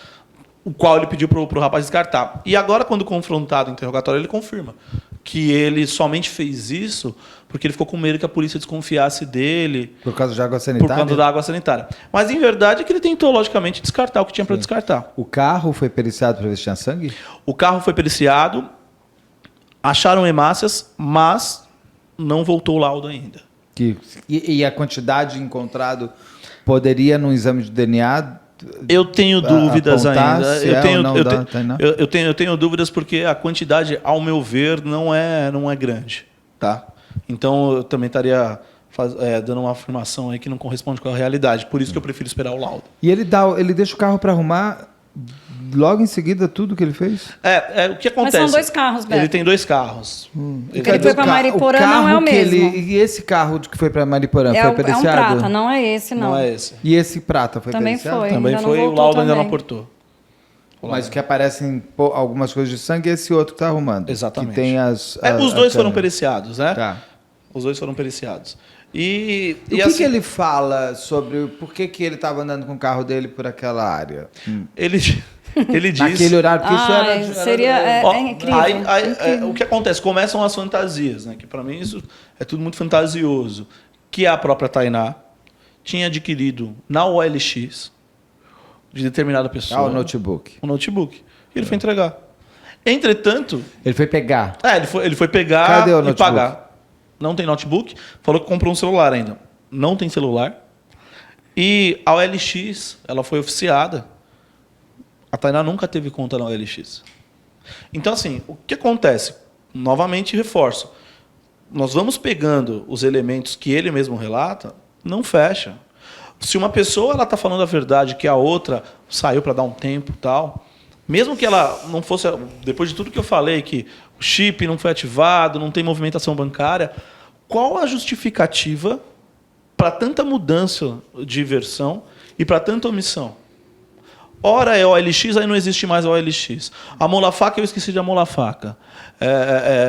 o qual ele pediu para o rapaz descartar. E agora, quando confrontado no interrogatório, ele confirma que ele somente fez isso porque ele ficou com medo que a polícia desconfiasse dele. Por causa de água sanitária? Por causa da água sanitária. Mas, em verdade, é que ele tentou, logicamente, descartar o que tinha para descartar. O carro foi periciado para ver se tinha sangue? O carro foi periciado, acharam hemácias, mas não voltou o laudo ainda. E a quantidade encontrado poderia, num exame de DNA... Eu tenho dúvidas ainda. Eu tenho dúvidas porque a quantidade, ao meu ver, não é grande. Tá? Então, eu também estaria dando uma afirmação aí que não corresponde com a realidade. Por isso que eu prefiro esperar o laudo. E ele deixa o carro para arrumar logo em seguida tudo que ele fez? O que acontece? Mas são 2 carros, Beto. Ele tem 2 carros. Ele foi para Mariporã, não é o mesmo. E esse carro que foi para Mariporã foi periciado? É um prata, não é esse, não. Não é esse. E esse prata foi também periciado? Também foi. O laudo ainda não aportou. Mas o que aparecem algumas coisas de sangue é esse outro que está arrumando. Exatamente. Que tem os 2 foram periciados, né? Tá. Os 2 foram periciados. O que ele fala sobre por que ele estava andando com o carro dele por aquela área? Ele diz... Naquele horário, porque é incrível. O que acontece? Começam as fantasias, né? Que para mim isso é tudo muito fantasioso. Que a própria Tainá tinha adquirido na OLX de determinada pessoa... o notebook. O notebook. E ele foi entregar. Entretanto... Ele foi pegar. Ele foi pegar. Cadê o e notebook? pagar. Não tem notebook. Falou que comprou um celular ainda. Não tem celular. E a OLX, ela foi oficiada. A Tainá nunca teve conta na OLX. Então, assim, o que acontece? Novamente, reforço. Nós vamos pegando os elementos que ele mesmo relata, não fecha. Se uma pessoa ela tá falando a verdade, que a outra saiu para dar um tempo e tal, mesmo que ela não fosse, depois de tudo que eu falei, que o chip não foi ativado, não tem movimentação bancária, qual a justificativa para tanta mudança de versão e para tanta omissão? Ora é OLX, aí não existe mais OLX. A mola faca, eu esqueci de amolar a faca.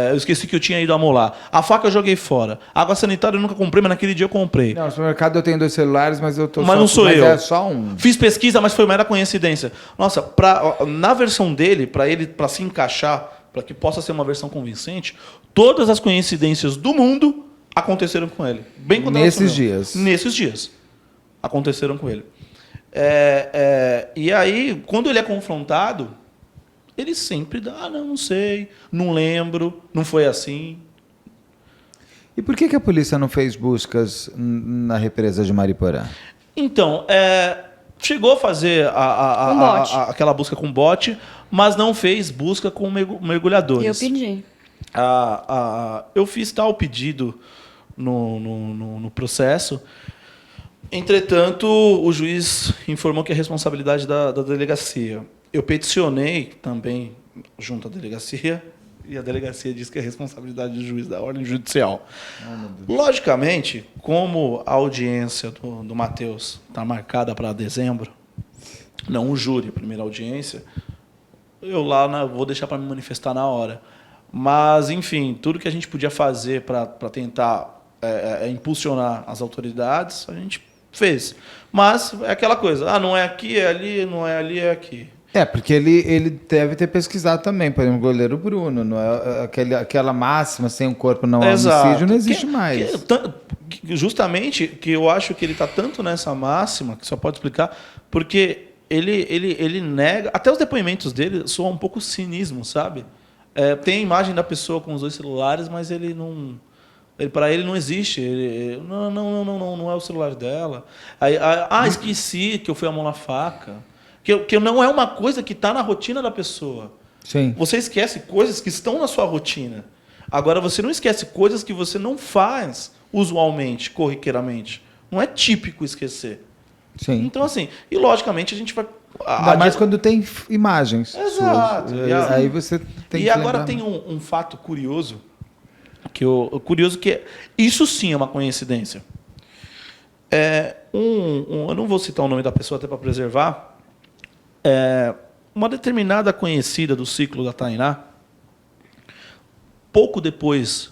Eu esqueci que eu tinha ido amolar. A faca eu joguei fora. Água sanitária eu nunca comprei, mas naquele dia eu comprei. Não, no supermercado eu tenho 2 celulares, mas eu tô Mas não sou eu. É só um. Fiz pesquisa, mas foi mera coincidência. Nossa, na versão dele, para se encaixar, para que possa ser uma versão convincente, todas as coincidências do mundo aconteceram com ele. Bem quando Nesses dias. Nesses dias. Aconteceram com ele. E aí, quando ele é confrontado, ele sempre dá, não sei, não lembro, não foi assim. E por que a polícia não fez buscas na represa de Mariporã? Então, chegou a fazer aquela busca com bote, mas não fez busca com mergulhadores. Eu pedi. Eu fiz tal pedido no processo. Entretanto, o juiz informou que é responsabilidade da delegacia. Eu peticionei também junto à delegacia e a delegacia disse que é responsabilidade do juiz da ordem judicial. Logicamente, como a audiência do Matheus está marcada para dezembro, não o júri, a primeira audiência, eu lá vou deixar para me manifestar na hora. Mas, enfim, tudo que a gente podia fazer para tentar impulsionar as autoridades, a gente fez. Mas é aquela coisa, não é aqui, é ali, não é ali, é aqui. Porque ele deve ter pesquisado também, por exemplo, o goleiro Bruno, não é aquela máxima, sem um corpo não há homicídio, não existe mais. Justamente que eu acho que ele está tanto nessa máxima, que só pode explicar, porque ele nega, até os depoimentos dele soam um pouco cinismo, sabe? Tem a imagem da pessoa com os 2 celulares, mas ele não... Para ele não existe. Não é o celular dela. Esqueci que eu fui amolar faca. Que não é uma coisa que está na rotina da pessoa. Sim. Você esquece coisas que estão na sua rotina. Agora, você não esquece coisas que você não faz usualmente, corriqueiramente. Não é típico esquecer. Sim. Então, assim, e logicamente a gente vai... Ainda mais quando tem imagens. Exato. Suas. Aí você tem que agora lembrar. tem um fato curioso, que isso sim é uma coincidência. Eu não vou citar o nome da pessoa até para preservar. Uma determinada conhecida do ciclo da Tainá, pouco depois,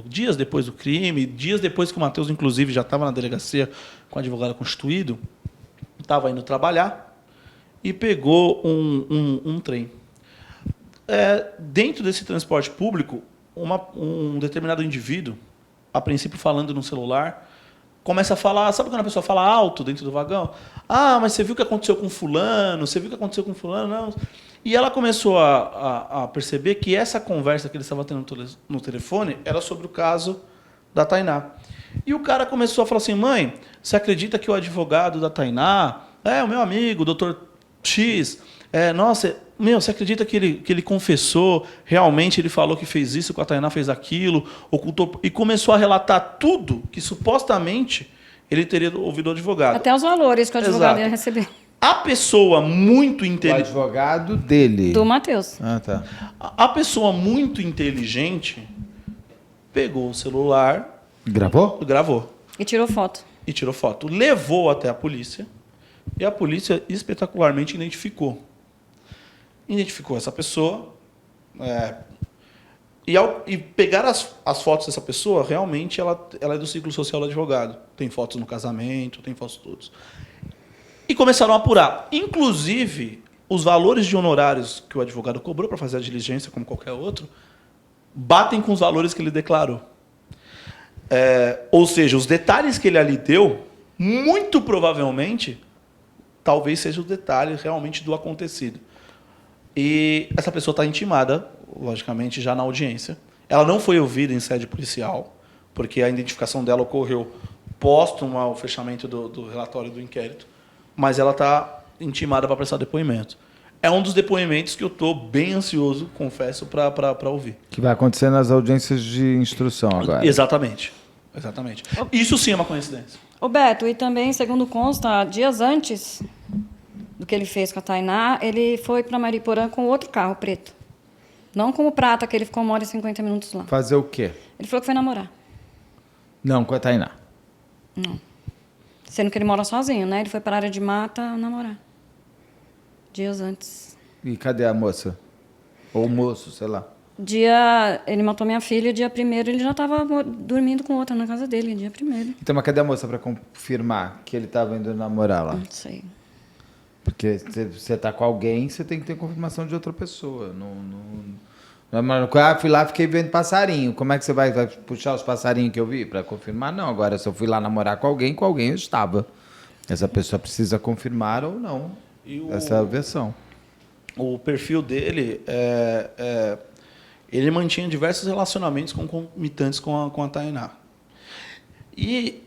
dias depois do crime, dias depois que o Matheus, inclusive, já estava na delegacia com o advogado constituído, estava indo trabalhar e pegou um trem. Dentro desse transporte público, um determinado indivíduo, a princípio falando no celular, começa a falar, sabe quando a pessoa fala alto dentro do vagão? Mas você viu o que aconteceu com fulano? Você viu o que aconteceu com fulano? Não. E ela começou a perceber que essa conversa que ele estava tendo no telefone era sobre o caso da Tainá. E o cara começou a falar assim, mãe, você acredita que o advogado da Tainá o meu amigo, o doutor X, nossa, você acredita que ele confessou, realmente ele falou que fez isso, que a Tainá fez aquilo, ocultou, e começou a relatar tudo que supostamente ele teria ouvido o advogado. Até os valores que o advogado ia receber. A pessoa muito inteligente... O advogado dele. Do Matheus. Tá. A pessoa muito inteligente pegou o celular... Gravou? Gravou. E tirou foto. Levou até a polícia e a polícia espetacularmente identificou essa pessoa e pegar as fotos dessa pessoa, realmente ela é do ciclo social do advogado. Tem fotos no casamento, tem fotos todos. E começaram a apurar. Inclusive, os valores de honorários que o advogado cobrou para fazer a diligência, como qualquer outro, batem com os valores que ele declarou. Ou seja, os detalhes que ele ali deu, muito provavelmente, talvez seja o detalhe realmente do acontecido. E essa pessoa está intimada, logicamente, já na audiência. Ela não foi ouvida em sede policial, porque a identificação dela ocorreu póstumo ao fechamento do relatório do inquérito, mas ela está intimada para prestar depoimento. É um dos depoimentos que eu estou bem ansioso, confesso, para ouvir. Que vai acontecer nas audiências de instrução agora. Exatamente. Exatamente. Isso sim é uma coincidência. Ô Beto, e também, segundo consta, dias antes do que ele fez com a Tainá, ele foi para Mariporã com outro carro preto. Não com o prata, que ele ficou 1h50 lá. Fazer o quê? Ele falou que foi namorar. Não, com a Tainá. Não. Sendo que ele mora sozinho, né? Ele foi para a área de mata namorar. Dias antes. E cadê a moça? Ou o moço, sei lá. Ele matou minha filha, dia 1º ele já estava dormindo com outra na casa dele, dia 1º. Então, mas cadê a moça para confirmar que ele estava indo namorar lá? Não sei. Porque se você tá com alguém, você tem que ter confirmação de outra pessoa. Não é, fui lá, fiquei vendo passarinho. Como é que você vai puxar os passarinhos que eu vi para confirmar? Não, agora se eu fui lá namorar com alguém eu estava. Essa pessoa precisa confirmar ou não. Essa é a versão. O perfil dele, ele mantinha diversos relacionamentos concomitantes com a Tainá. E,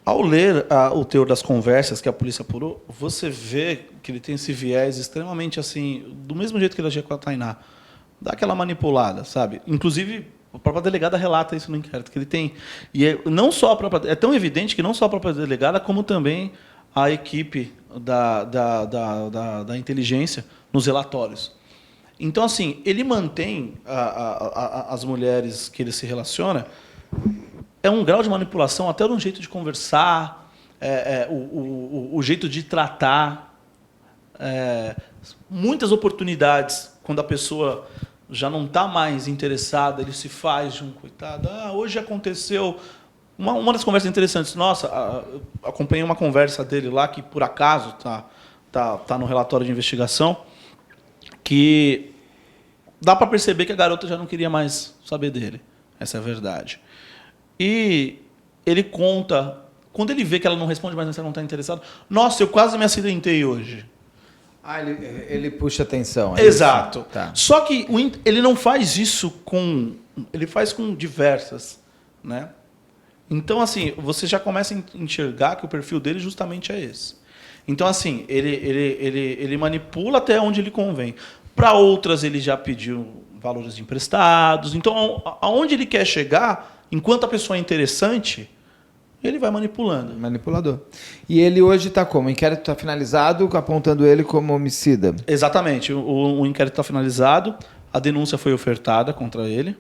ao ler o teor das conversas que a polícia apurou, você vê que ele tem esse viés extremamente assim, do mesmo jeito que ele agia com a Tainá. Dá aquela manipulada, sabe? Inclusive, a própria delegada relata isso no inquérito, que ele tem. E é tão evidente que não só a própria delegada, como também a equipe da inteligência nos relatórios. Então, assim, ele mantém as mulheres que ele se relaciona, é um grau de manipulação até no jeito de conversar, o jeito de tratar, muitas oportunidades, quando a pessoa já não está mais interessada, ele se faz de um coitado. Hoje aconteceu... Uma das conversas interessantes, nossa, eu acompanhei uma conversa dele lá, que por acaso tá no relatório de investigação, que dá para perceber que a garota já não queria mais saber dele. Essa é a verdade. E ele conta, quando ele vê que ela não responde mais, ela não está interessada, nossa, eu quase me acidentei hoje. Ele puxa atenção. Exato. Tá. Só que ele não faz isso com... Ele faz com diversas, né? Então, assim, você já começa a enxergar que o perfil dele justamente é esse. Então, assim, ele manipula até onde lhe convém. Para outras, ele já pediu valores emprestados. Então, aonde ele quer chegar, enquanto a pessoa é interessante, ele vai manipulando. Manipulador. E ele hoje está como? O inquérito está finalizado, apontando ele como homicida. Exatamente. O inquérito está finalizado, a denúncia foi ofertada contra ele.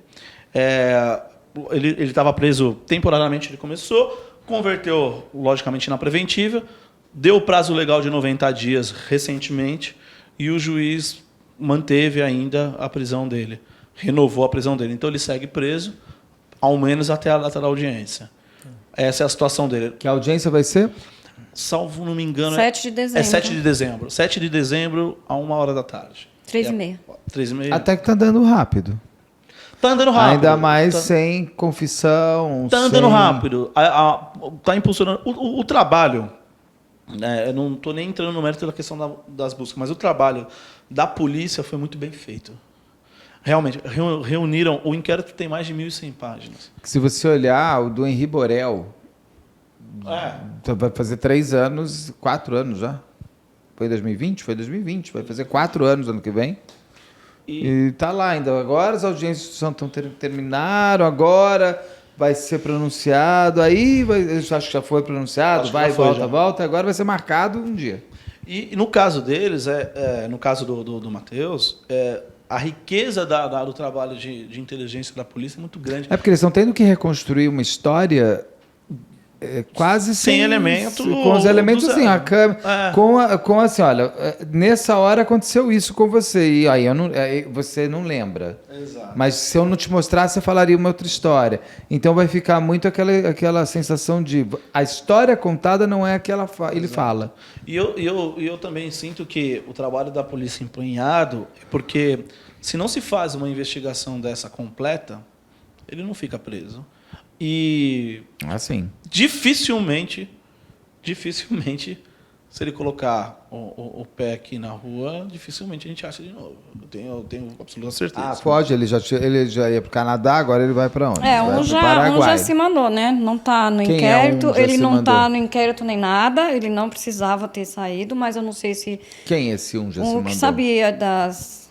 Ele estava preso temporariamente, ele começou, converteu, logicamente, na preventiva, deu o prazo legal de 90 dias recentemente e o juiz manteve ainda a prisão dele, renovou a prisão dele. Então, ele segue preso, ao menos até a data da audiência. Essa é a situação dele. Que a audiência vai ser? Salvo não me engano... 7 de dezembro. É 7 de dezembro. 7 de dezembro, a 1h. 3h30. 3h30. Até que está andando rápido. Está andando rápido. Ainda mais sem confissão. Está andando rápido. Está impulsionando. O trabalho, né, eu não estou nem entrando no mérito da questão das buscas, mas o trabalho da polícia foi muito bem feito. Realmente, reuniram... O inquérito tem mais de 1.100 páginas. Se você olhar, o do Henri Borel, vai fazer 3 anos, 4 anos já. Foi em 2020? Foi 2020. Vai fazer 4 anos ano que vem. E tá lá ainda. Agora as audiências terminaram, agora vai ser pronunciado. Aí, eu acho que já foi pronunciado, vai, volta. Agora vai ser marcado um dia. E no caso deles, no caso do Matheus, a riqueza do trabalho de inteligência da polícia é muito grande. É porque eles estão tendo que reconstruir uma história quase sem elementos. Com os elementos assim, a câmera. Com assim, olha, nessa hora aconteceu isso com você. E aí você não lembra. Exato. Mas se eu não te mostrasse, você falaria uma outra história. Então vai ficar muito aquela sensação de a história contada não é aquela ele fala. E eu também sinto que o trabalho da polícia empenhado é porque se não se faz uma investigação dessa completa, ele não fica preso. E assim, dificilmente, se ele colocar o pé aqui na rua, dificilmente a gente acha de novo. Eu tenho absoluta certeza. Pode, ele já ia para o Canadá, agora ele vai para onde? Um já se mandou, né? Não está no inquérito, ele não está no inquérito nem nada, ele não precisava ter saído, mas eu não sei se... Quem esse já se mandou? O que sabia das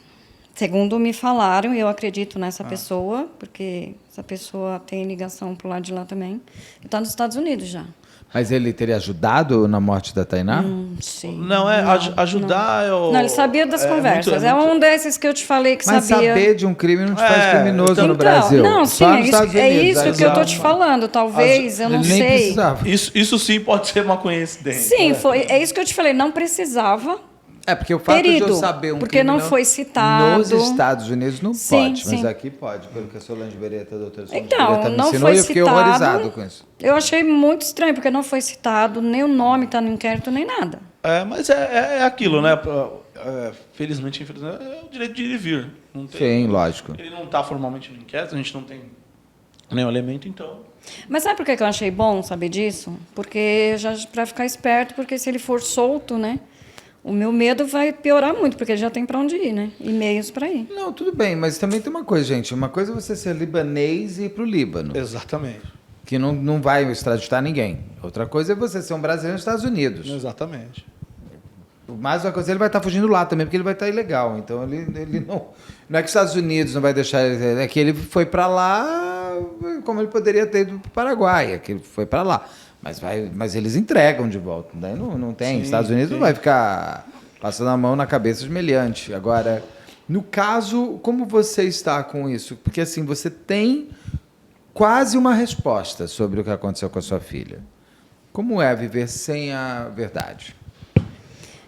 Segundo me falaram, e eu acredito nessa pessoa, porque essa pessoa tem ligação pro lado de lá também. Está nos Estados Unidos já. Mas ele teria ajudado na morte da Tainá? Sim. Não, ajudar é o... Não, ele sabia das conversas. muito- um desses que eu te falei que Mas sabia. saber de um crime não te faz criminoso então- no Brasil. Não, sim, Só é nos isso, Estados é Unidos. isso Aí que eu tô não. te falando. Talvez, eu não Ele nem sei. precisava. Isso sim pode ser uma coincidência. Sim, é isso que eu te falei. Não precisava. É, porque o fato de eu Terido, saber um porque crime não foi citado. Nos Estados Unidos não Sim, pode, mas sim. aqui pode, pelo que a Solange Beretta, a doutora Solange Então, Beretta me não ensinou, foi e eu fiquei citado. horrorizado com isso. Eu achei muito estranho, porque não foi citado, nem o nome está no inquérito, nem nada. Mas é aquilo, né? Felizmente, infelizmente, é o direito de ir e vir. Não tem, Sim, lógico. Ele não está formalmente no inquérito, a gente não tem nenhum elemento, então... Mas sabe por que eu achei bom saber disso? Porque já para ficar esperto, porque se ele for solto, né? O meu medo vai piorar muito, porque ele já tem para onde ir, né? E meios para ir. Não, tudo bem, mas também tem uma coisa, gente. Uma coisa é você ser libanês e ir para o Líbano, Exatamente. que não vai extraditar ninguém. Outra coisa é você ser um brasileiro nos Estados Unidos. Exatamente. Mais uma coisa, ele vai estar fugindo lá também, porque ele vai estar ilegal. Então, ele não... Não é que os Estados Unidos não vai deixar... É que ele foi para lá como ele poderia ter ido para o Paraguai. É que ele foi para lá. Mas eles entregam de volta. Daí não tem. Sim, Estados Unidos sim. não vai ficar passando a mão na cabeça de meliante. Agora, no caso, como você está com isso? Porque, assim, você tem quase uma resposta sobre o que aconteceu com a sua filha. Como é viver sem a verdade?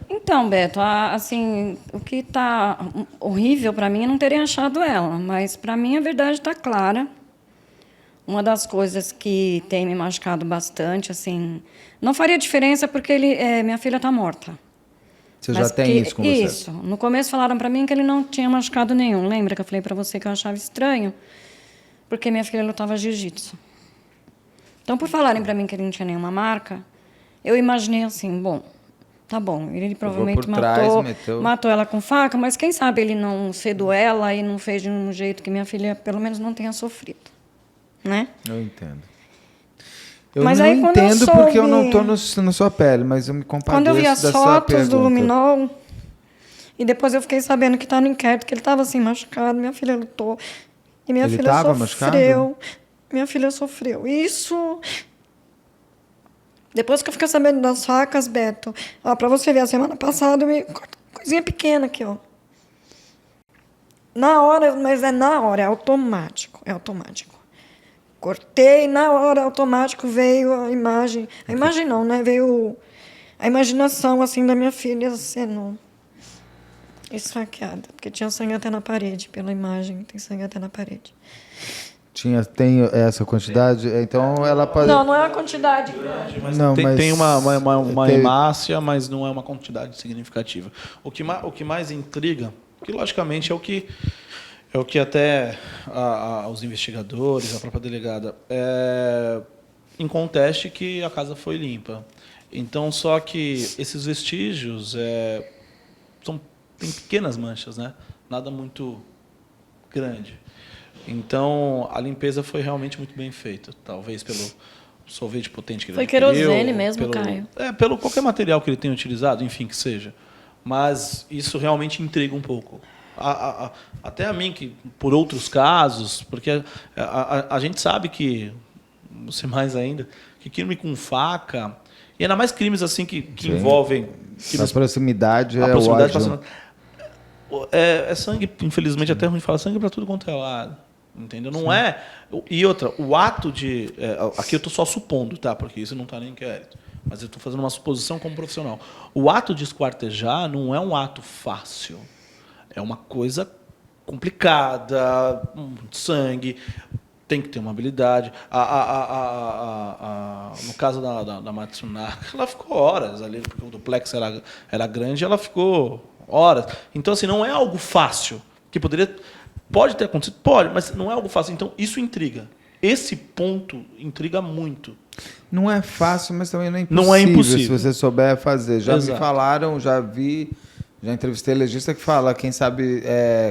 Então, Beto, assim, o que está horrível para mim é não terem achado ela, mas para mim a verdade está clara. Uma das coisas que tem me machucado bastante, assim, não faria diferença porque minha filha está morta. Você Mas já tem que- isso com você? Isso. No começo falaram para mim que ele não tinha machucado nenhum. Lembra que eu falei para você que eu achava estranho? Porque minha filha lutava jiu-jitsu. Então, por falarem para mim que ele não tinha nenhuma marca, eu imaginei assim, bom, tá bom, ele provavelmente por trás, matou, matou ela com faca, mas quem sabe ele não sedou ela e não fez de um jeito que minha filha, pelo menos, não tenha sofrido. Né? Eu entendo. Eu Mas não aí, quando eu entendo porque eu não soube- estou na sua pele, mas eu me compadeço Quando eu vi as da sua fotos do pergunta. luminol, e depois eu fiquei sabendo que está no inquérito, que ele estava assim, machucado, minha filha lutou. E minha Ele filha tava sofreu. Minha filha sofreu. Isso. Depois que eu fiquei sabendo das facas, Beto, para você ver, a semana passada, coisinha pequena aqui, ó. Na hora, mas é na hora, é automático. É automático. Cortei, na hora, automático, veio a imagem. A imagem não, né? Veio a imaginação, assim, da minha filha sendo esfaqueada. Porque tinha sangue até na parede, pela imagem, tem sangue até na parede. Tem essa quantidade? Então ela pode... Não é a quantidade grande. Mas Não, tem, mas tem uma tem- hemácia, mas não é uma quantidade significativa. O que mais intriga, que logicamente é o que até os investigadores, a própria delegada, inconteste que a casa foi limpa. Então, só que esses vestígios tem pequenas manchas, né? Nada muito grande. Então, a limpeza foi realmente muito bem feita, talvez pelo solvente potente que ele Foi adquiriu, querosene mesmo, pelo, Caio. pelo qualquer material que ele tenha utilizado, enfim, que seja. Mas isso realmente intriga um pouco. Até a mim, que por outros casos, porque a gente sabe que, você mais ainda, que crime com faca, e ainda mais crimes assim que Sim. envolvem... A proximidade a é proximidade ódio. é sangue, infelizmente, até ruim falar sangue para tudo quanto é lado. Entendeu? Não é. E outra, o ato de. Aqui eu estou só supondo, tá? Porque isso não está no inquérito. Mas eu estou fazendo uma suposição como profissional. O ato de esquartejar não é um ato fácil. É uma coisa complicada, sangue, tem que ter uma habilidade. No caso da Matsunaka, ela ficou horas ali, porque o duplex era grande, ela ficou horas. Então, assim, não é algo fácil, que pode ter acontecido, pode, mas não é algo fácil. Então, isso intriga. Esse ponto intriga muito. Não é fácil, mas também não é impossível. Não é impossível. Se você souber fazer. Já Exato. me falaram, já entrevistei legista que fala, quem sabe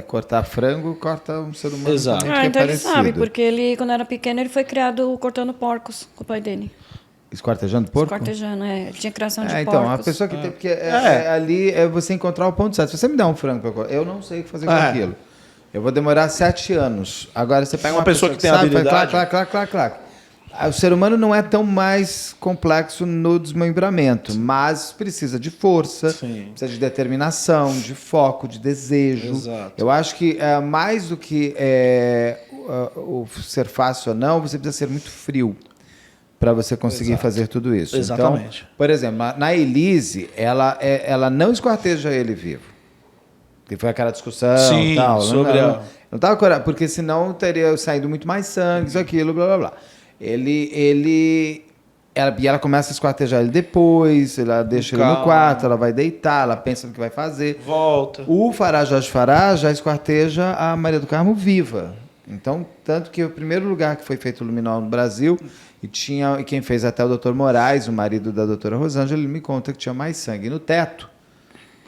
cortar frango, corta um ser humano. Exato. também, que é Então ele parecido. sabe, porque ele, quando era pequeno, ele foi criado cortando porcos com o pai dele. Esquartejando porco? Esquartejando, Ele tinha criação de Então, porcos. a pessoa que tem... Porque ali é você encontrar o ponto certo. Se você me dá um frango, eu não sei o que fazer com aquilo. Eu vou demorar 7 anos. Agora você pega Uma pessoa que tem habilidade. Claro. O ser humano não é tão mais complexo no desmembramento, mas precisa de força, Sim. precisa de determinação, de foco, de desejo. Exato. Eu acho que mais do que o ser fácil ou não, você precisa ser muito frio para você conseguir fazer tudo isso. Exatamente. Então, por exemplo, na Elise, ela não esquarteja ele vivo. Que foi aquela discussão Sim, e tal. sobre não tava coragem, porque senão teria saído muito mais sangue, isso, aquilo, blá, blá, blá. E ela começa a esquartejar ele depois, ela deixa ele no quarto, ela vai deitar, ela pensa no que vai fazer. Volta. O Jorge Fará já esquarteja a Maria do Carmo viva. Então, tanto que o primeiro lugar que foi feito o luminol no Brasil, e quem fez até o Dr. Moraes, o marido da doutora Rosângela, ele me conta que tinha mais sangue no teto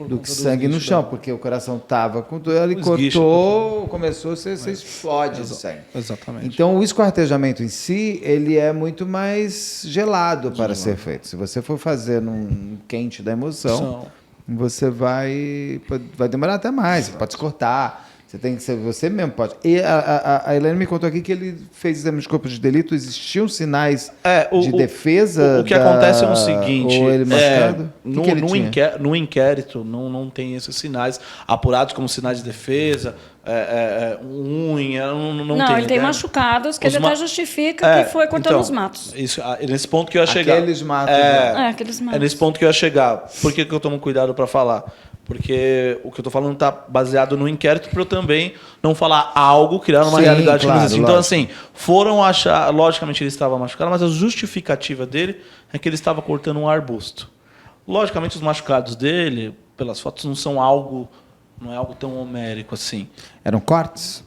do que sangue no chão, porque o coração estava com dor, ele cortou, começou, você explode de sangue. Exatamente. Então, o esquartejamento em si, ele é muito mais gelado para ser feito. Se você for fazer num quente da emoção, você vai demorar até mais, você pode se cortar. Você tem que ser você mesmo, pode. E a Helene me contou aqui que ele fez exame de corpo de delito, existiam sinais de defesa? O que acontece é o seguinte... Ou ele machucado? No inquérito não tem esses sinais apurados como sinais de defesa, unha, não tem. Ele tem machucados que ele até justifica que foi cortando os matos. Isso, nesse ponto que eu ia chegar. Aqueles matos. Aqueles matos. É nesse ponto que eu ia chegar. Por que eu tomo cuidado para falar? Porque o que eu estou falando está baseado no inquérito para eu também não falar algo, criar uma realidade que não existe. Então, assim, foram achar... Logicamente, ele estava machucado, mas a justificativa dele é que ele estava cortando um arbusto. Logicamente, os machucados dele, pelas fotos, não é algo tão homérico assim. Eram cortes?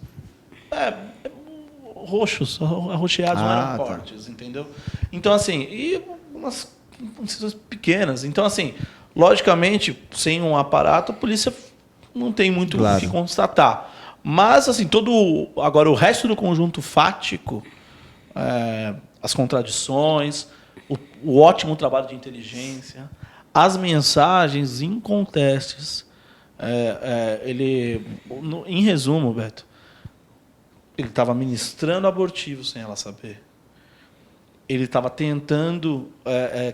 Roxos, arroxeados, não eram cortes, entendeu? Então, assim, e umas incisões pequenas. Então, assim... Logicamente, sem um aparato, a polícia não tem muito o que constatar. Mas, assim, agora o resto do conjunto fático, as contradições, o ótimo trabalho de inteligência, as mensagens incontestes, em resumo, Beto, ele estava ministrando abortivo sem ela saber. Ele estava tentando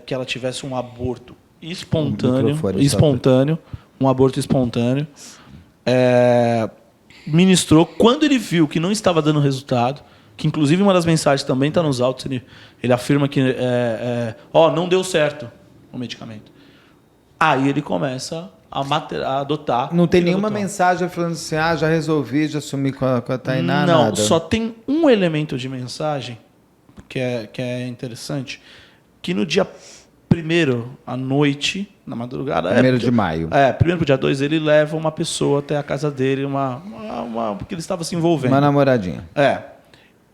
que ela tivesse um aborto espontâneo, um aborto espontâneo. Ministrou. Quando ele viu que não estava dando resultado, que inclusive uma das mensagens também está nos autos, ele afirma que não deu certo o medicamento. Aí ele começa a adotar. Não tem nenhuma mensagem falando assim, já resolvi, já assumi com a Tainá, não, nada. Só tem um elemento de mensagem que é interessante, que no dia 1º à noite, na madrugada... 1º de maio. 1º para o dia 2, ele leva uma pessoa até a casa dele, porque ele estava se envolvendo. Uma namoradinha.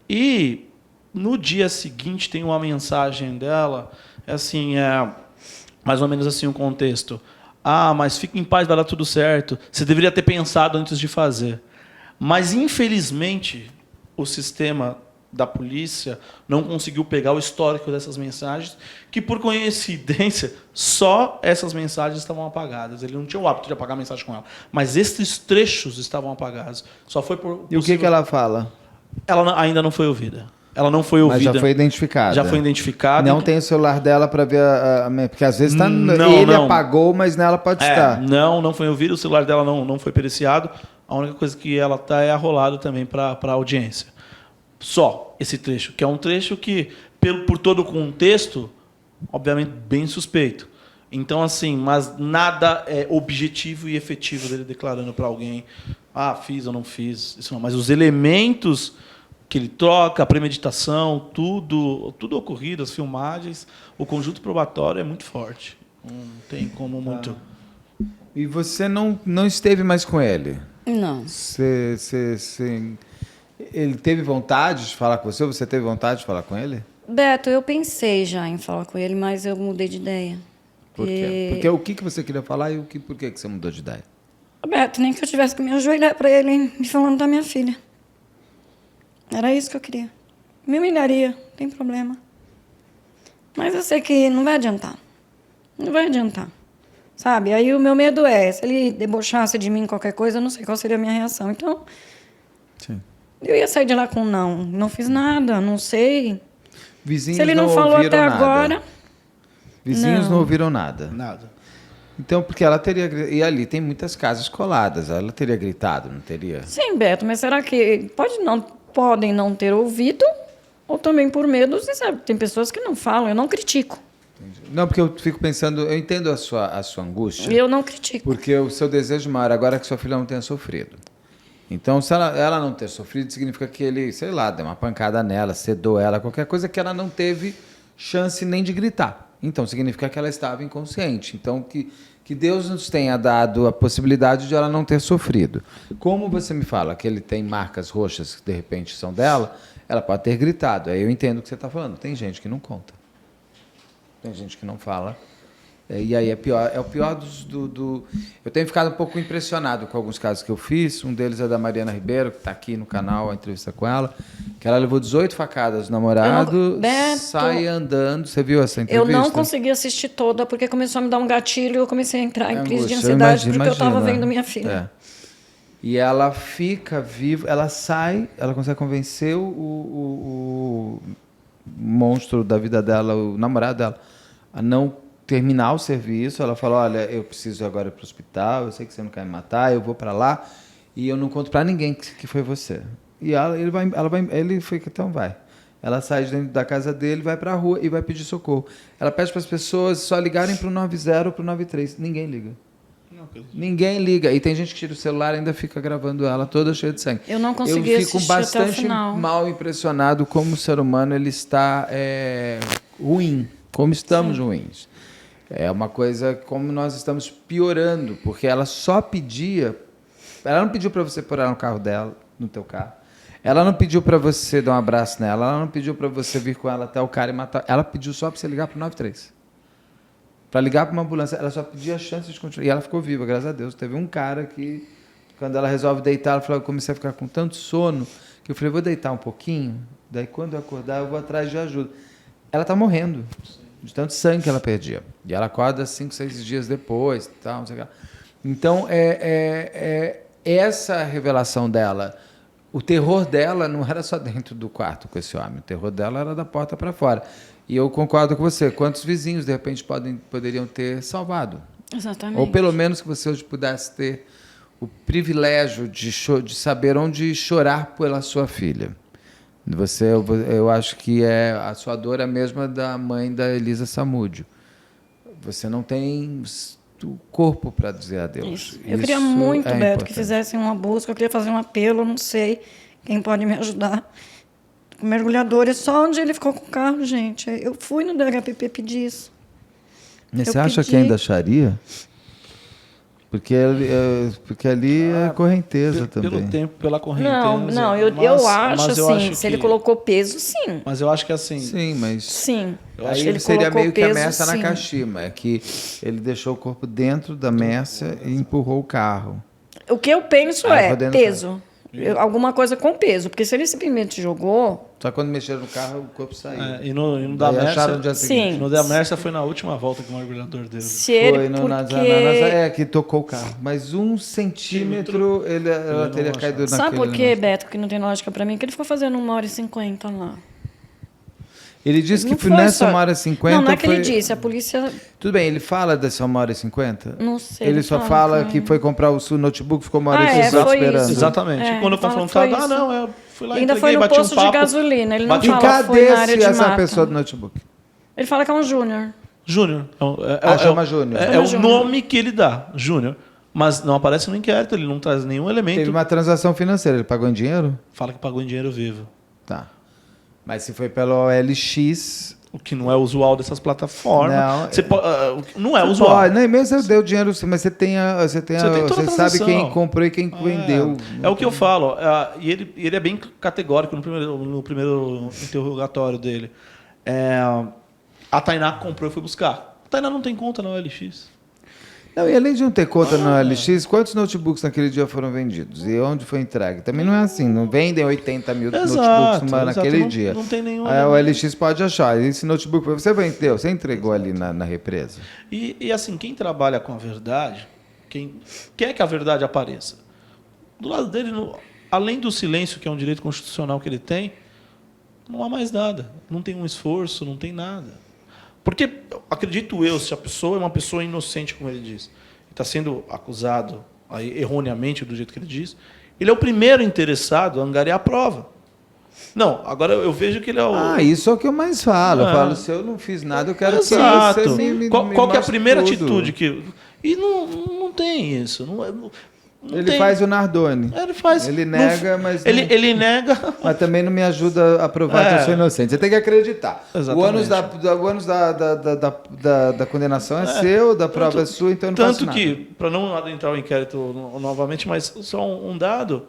E no dia seguinte tem uma mensagem dela, mais ou menos assim o contexto. Mas fique em paz, vai dar tudo certo. Você deveria ter pensado antes de fazer. Mas, infelizmente, o sistema da polícia não conseguiu pegar o histórico dessas mensagens, que, por coincidência, só essas mensagens estavam apagadas. Ele não tinha o hábito de apagar a mensagem com ela. Mas esses trechos estavam apagados. Só foi por E o que ela fala? Ela ainda não foi ouvida. Ela não foi ouvida. Mas já foi identificada. Já foi identificada. Não tem o celular dela para ver porque às vezes ele apagou, mas nela pode estar. Não foi ouvida. O celular dela não foi periciado. A única coisa que ela está é arrolado também para a audiência. Só esse trecho, que é um trecho que, por todo o contexto, obviamente bem suspeito. Então, assim, mas nada é objetivo e efetivo dele declarando para alguém, fiz ou não fiz, isso não. Mas os elementos que ele troca, a premeditação, tudo ocorrido, as filmagens, o conjunto probatório é muito forte. Não tem como muito... E você não esteve mais com ele? Não. Ele teve vontade de falar com você? Ou você teve vontade de falar com ele? Beto, eu pensei já em falar com ele, mas eu mudei de ideia. Por quê? Porque o que você queria falar e por que você mudou de ideia? Beto, nem que eu tivesse que me ajoelhar para ele me falando da minha filha. Era isso que eu queria. Me humilharia, não tem problema. Mas eu sei que não vai adiantar. Não vai adiantar. Sabe? Aí o meu medo se ele debochasse de mim qualquer coisa, eu não sei qual seria a minha reação. Então, Sim. Eu ia sair de lá com não fiz nada, não sei. Vizinhos Se ele não falou ouviram até nada. agora... Vizinhos não ouviram nada. Nada. Então, porque ela teria... E ali tem muitas casas coladas. Ela teria gritado, não teria? Sim, Beto, mas será que podem não ter ouvido? Ou também por medo, você sabe, tem pessoas que não falam, eu não critico. Não, porque eu fico pensando... Eu entendo a sua angústia. Eu não critico. Porque o seu desejo maior agora é que sua filha não tenha sofrido. Então, se ela não ter sofrido, significa que ele, sei lá, deu uma pancada nela, sedou ela, qualquer coisa que ela não teve chance nem de gritar. Então, significa que ela estava inconsciente. Então, que Deus nos tenha dado a possibilidade de ela não ter sofrido. Como você me fala que ele tem marcas roxas que, de repente, são dela, ela pode ter gritado. Aí eu entendo o que você está falando. Tem gente que não conta. Tem gente que não fala. E aí é o pior Eu tenho ficado um pouco impressionado com alguns casos que eu fiz. Um deles é da Mariana Ribeiro, que está aqui no canal, a entrevista com ela, que ela levou 18 facadas do namorado, sai andando. Você viu essa entrevista? Eu não consegui assistir toda, porque começou a me dar um gatilho e eu comecei a entrar em crise de ansiedade, porque eu estava vendo minha filha. E ela fica viva, ela sai, ela consegue convencer o monstro da vida dela, o namorado dela, a não terminar o serviço. Ela fala: olha, eu preciso agora ir para o hospital, eu sei que você não quer me matar, eu vou para lá e eu não conto para ninguém que foi você. E ele fica, então vai. Ela sai de dentro da casa dele, vai para a rua e vai pedir socorro. Ela pede para as pessoas só ligarem para o 90 ou para o 93. Ninguém liga. Ninguém liga. E tem gente que tira o celular e ainda fica gravando ela toda cheia de sangue. Eu não consegui assistir até o final. Eu fico bastante mal impressionado como o ser humano ele está ruim, como estamos ruins. É uma coisa como nós estamos piorando, porque ela só pedia... Ela não pediu para você pôr ela no carro dela, no teu carro. Ela não pediu para você dar um abraço nela. Ela não pediu para você vir com ela até o cara e matar. Ela pediu só para você ligar para o 93. Para ligar para uma ambulância. Ela só pedia a chance de continuar. E ela ficou viva, graças a Deus. Teve um cara que, quando ela resolve deitar, ela falou: eu comecei a ficar com tanto sono que eu falei: vou deitar um pouquinho, daí quando eu acordar eu vou atrás de ajuda. Ela está morrendo de tanto sangue que ela perdia. E ela acorda 5, 6 dias depois. Tal, não sei o que. Então, essa revelação dela, o terror dela não era só dentro do quarto com esse homem. O terror dela era da porta para fora. E eu concordo com você. Quantos vizinhos, de repente, poderiam ter salvado? Exatamente. Ou pelo menos que você hoje pudesse ter o privilégio de saber onde chorar pela sua filha. Eu acho que a sua dor é a mesma da mãe da Elisa Samúdio. Você não tem o corpo para dizer adeus. Isso. Eu queria muito, Beto, importante. Que fizessem uma busca. Eu queria fazer um apelo, não sei quem pode me ajudar. Mergulhadores, só onde ele ficou com o carro, gente. Eu fui no DHPP pedir isso. Mas você acha que ainda acharia? Porque ali é correnteza também. Pelo tempo, pela correnteza. Não, eu acho assim, se ele colocou peso, sim. Mas eu acho que assim... Sim, mas... Sim. Aí ele seria meio que a Mércia na Kashima, é que ele deixou o corpo dentro da Mércia e empurrou o carro. O que eu penso peso. Alguma coisa com peso, porque se ele simplesmente jogou... Só quando mexeram no carro, o corpo saiu. E no da Mércia... Sim. No da Mércia foi na última volta que o mergulhador deu. Foi que tocou o carro. Mas 1 centímetro ela teria caído naquele... Sabe por quê, Beto, que não tem lógica pra mim? Que ele ficou fazendo 1h50 lá. Ele disse que nessa 1h50... Não é que ele disse, a polícia... Tudo bem, ele fala dessa 1h50? Não sei. Ele só fala que foi comprar o notebook, ficou 1h50 esperando. Exatamente. Quando confrontado, eu fui lá, ainda foi no posto de gasolina. Ele não fala que foi na área de essa mata. pessoa do notebook? Ele fala que é um júnior. Júnior. Chama Júnior. É o nome que ele dá, Júnior. Mas não aparece no inquérito, ele não traz nenhum elemento. Teve uma transação financeira, ele pagou em dinheiro? Fala que pagou em dinheiro vivo. Tá. Mas se foi pelo OLX... O que não é usual dessas plataformas. Não é você usual. Pode, nem mesmo você deu dinheiro, mas você sabe quem comprou e quem vendeu. É o que eu falo. E ele é bem categórico no primeiro interrogatório dele. A Tainá comprou e foi buscar. A Tainá não tem conta na OLX. Não, e além de não ter conta no OLX, quantos notebooks naquele dia foram vendidos? E onde foi entregue? Também não é assim, não vendem 80 mil notebooks naquele dia. Não tem nenhum. A OLX pode achar. Esse notebook você vendeu, você entregou ali na represa. E assim, quem trabalha com a verdade, quem quer que a verdade apareça, do lado dele, além do silêncio, que é um direito constitucional que ele tem, não há mais nada. Não tem um esforço, não tem nada. Porque, acredito eu, se a pessoa é uma pessoa inocente, como ele diz, e está sendo acusado aí, erroneamente do jeito que ele diz, ele é o primeiro interessado a angariar a prova. Não, agora eu vejo que ele é o... isso é o que eu mais falo. Eu falo, se eu não fiz nada, eu quero Exato. que você me Qual que é a primeira tudo. atitude que... E não tem isso. Não Ele tem. faz o Nardoni. Ele faz. Ele nega, mas... Ele nega... Mas também não me ajuda a provar que eu sou inocente. Você tem que acreditar. Exatamente. O ônus da condenação é seu, da prova é sua, então eu não faço nada. Tanto que, para não adentrar o inquérito novamente, mas só um dado...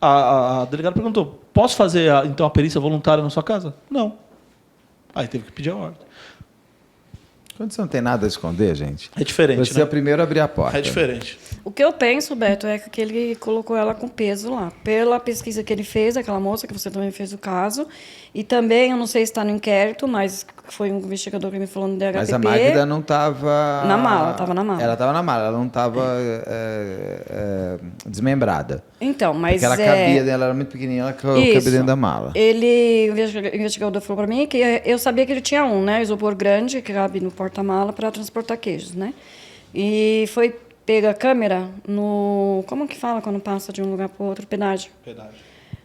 A delegada perguntou, posso fazer, então, a perícia voluntária na sua casa? Não. Aí teve que pedir a ordem. Quando você não tem nada a esconder, gente... É diferente, Você é o primeiro a abrir a porta. É diferente. O que eu penso, Beto, é que ele colocou ela com peso lá. Pela pesquisa que ele fez, aquela moça que você também fez o caso, e também, eu não sei se está no inquérito, mas foi um investigador que me falou no DHPP. Mas a Magda não estava... Na mala, estava na mala. Ela estava na mala, ela não estava desmembrada. Então, mas... Porque ela cabia, ela era muito pequenininha, ela cabia dentro da mala. O investigador falou para mim que eu sabia que ele tinha né, isopor grande, que cabe no porta-mala para transportar queijos, né? E foi pega a câmera no... Como que fala quando passa de um lugar para o outro? Pedágio.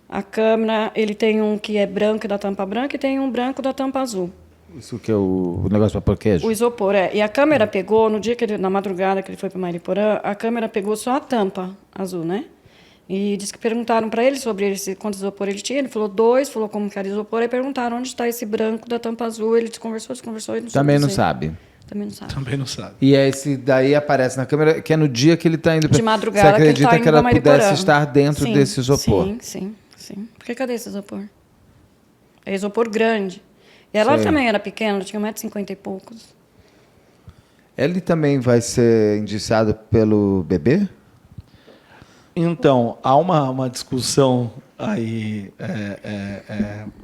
A câmera, ele tem um que é branco da tampa branca e tem um branco da tampa azul. Isso que é o negócio para pôr queijo? O isopor, E a câmera pegou, no dia que ele, na madrugada que ele foi para Mariporã, a câmera pegou só a tampa azul, né? E disse que perguntaram para ele sobre quantos isopor ele tinha. Ele falou 2, falou como que era isopor. Aí perguntaram onde está esse branco da tampa azul. Ele desconversou e não Também não dizer. sabe. Também não sabe. E esse daí aparece na câmera, que é no dia que ele está indo... De madrugada, você acredita que ele tá indo que ela pra Mariporã. pudesse estar dentro Sim, desse isopor? Sim. Porque cadê esse isopor? É isopor grande. E ela Sei. também era pequena, ela tinha 1,50 m e poucos. Ele também vai ser indiciado pelo bebê? Então, há uma discussão aí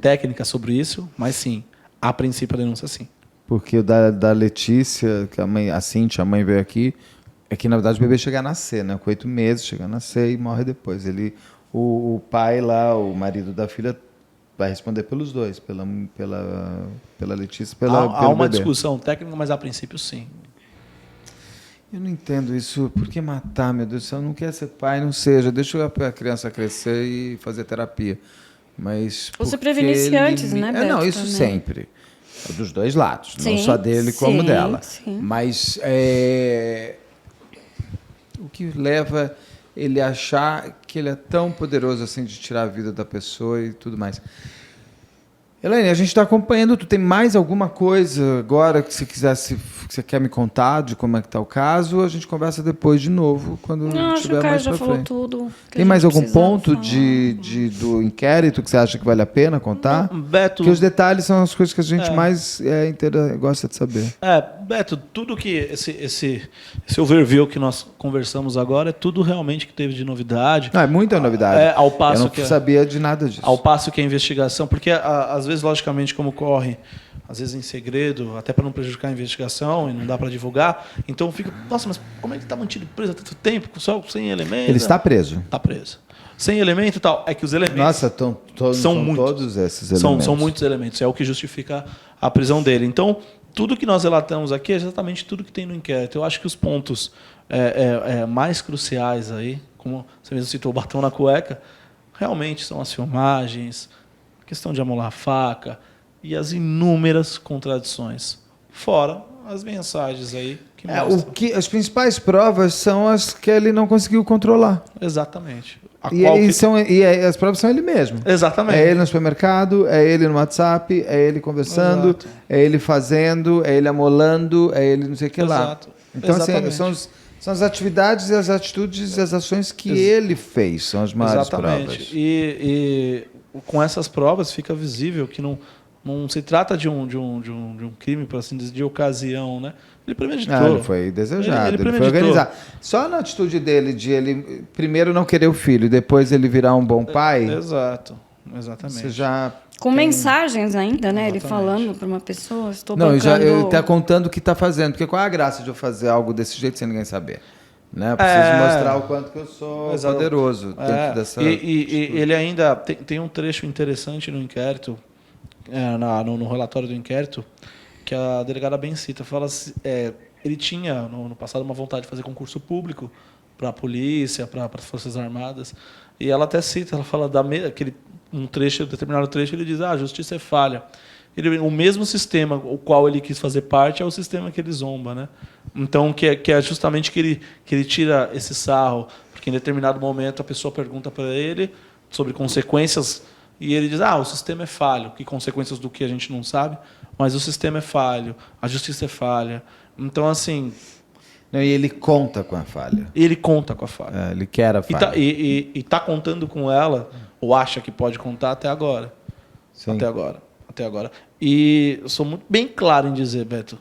técnica sobre isso, mas sim, a princípio a denúncia sim. Porque o da Letícia, que a Cíntia, a mãe veio aqui, é que na verdade o bebê chega a nascer, né? Com 8 meses, chega a nascer e morre depois. O pai lá, o marido da filha, vai responder pelos dois, pela Letícia e pelo Há uma bebê. discussão técnica, mas a princípio sim. Eu não entendo isso. Por que matar, meu Deus do céu? Não quer ser pai, não seja. Deixa a criança crescer e fazer terapia. Mas Você prevenisse antes, né, Beto? Não, isso também. sempre. Dos dois lados. Não Sim, só dele como sim, dela. sim. Mas o que leva ele a achar que ele é tão poderoso assim de tirar a vida da pessoa e tudo mais. Elaine, a gente está acompanhando. Tu tem mais alguma coisa agora que você quer me contar de como é que está o caso? A gente conversa depois de novo, quando Não, acho que tiver o Caio mais já para falou frente. tudo. Tem mais algum ponto falar. do inquérito que você acha que vale a pena contar? Beto, Porque os detalhes são as coisas que a gente mais gosta de saber. Beto, tudo que esse overview que nós conversamos agora é tudo realmente que teve de novidade. Não, é muita novidade. Ao passo Eu não sabia de nada disso. Ao passo que a investigação, porque às vezes, logicamente, como ocorre, às vezes em segredo, até para não prejudicar a investigação e não dá para divulgar, então fica, nossa, mas como é que está mantido preso há tanto tempo, só sem elementos? Ele está preso. Está preso. Sem elemento e tal. É que os elementos... Nossa, são muitos. todos esses elementos. São muitos elementos. É o que justifica a prisão dele. Então, tudo que nós relatamos aqui é exatamente tudo que tem no inquérito. Eu acho que os pontos mais cruciais aí, como você mesmo citou, o batom na cueca, realmente são as filmagens, a questão de amolar a faca e as inúmeras contradições. Fora as mensagens aí que mostram. As principais provas são as que ele não conseguiu controlar. Exatamente. As provas são ele mesmo. Exatamente. É ele no supermercado, é ele no WhatsApp, é ele conversando, Exato. é ele fazendo, é ele amolando, é ele não sei o que lá. Exato. Então, assim, Exatamente. são as atividades e as atitudes e as ações que ele fez, são as maiores Exatamente. provas. E com essas provas fica visível que não se trata de um crime, por assim dizer, de ocasião, né? Ele premeditou. Ele foi desejado, ele foi premeditou. organizado. Só na atitude dele de ele primeiro não querer o filho, depois ele virar um bom pai, Exato. Exatamente. você já... Com mensagens ainda, né? Ele Exatamente. falando para uma pessoa, estou Não, bancando... ele está contando o que está fazendo, porque qual é a graça de eu fazer algo desse jeito sem ninguém saber? né? Eu preciso mostrar o quanto que eu sou Exato. poderoso dentro dessa... E ele ainda tem um trecho interessante no inquérito, no relatório do inquérito, que a delegada bem cita, fala ele tinha no passado uma vontade de fazer concurso público para a polícia, para as Forças Armadas, e ela até cita, ela fala determinado trecho, ele diz: a justiça é falha. O mesmo sistema o qual ele quis fazer parte é o sistema que ele zomba, né? Então, que é justamente que ele tira esse sarro, porque em determinado momento a pessoa pergunta para ele sobre consequências e ele diz: o sistema é falho. Que consequências do que a gente não sabe, mas o sistema é falho, a justiça é falha. Então, assim... Não, e ele conta com a falha. Ele conta com a falha. Ele quer a falha. E está contando com ela, ou acha que pode contar até agora. Sim. Até agora. E eu sou muito bem claro em dizer, Beto,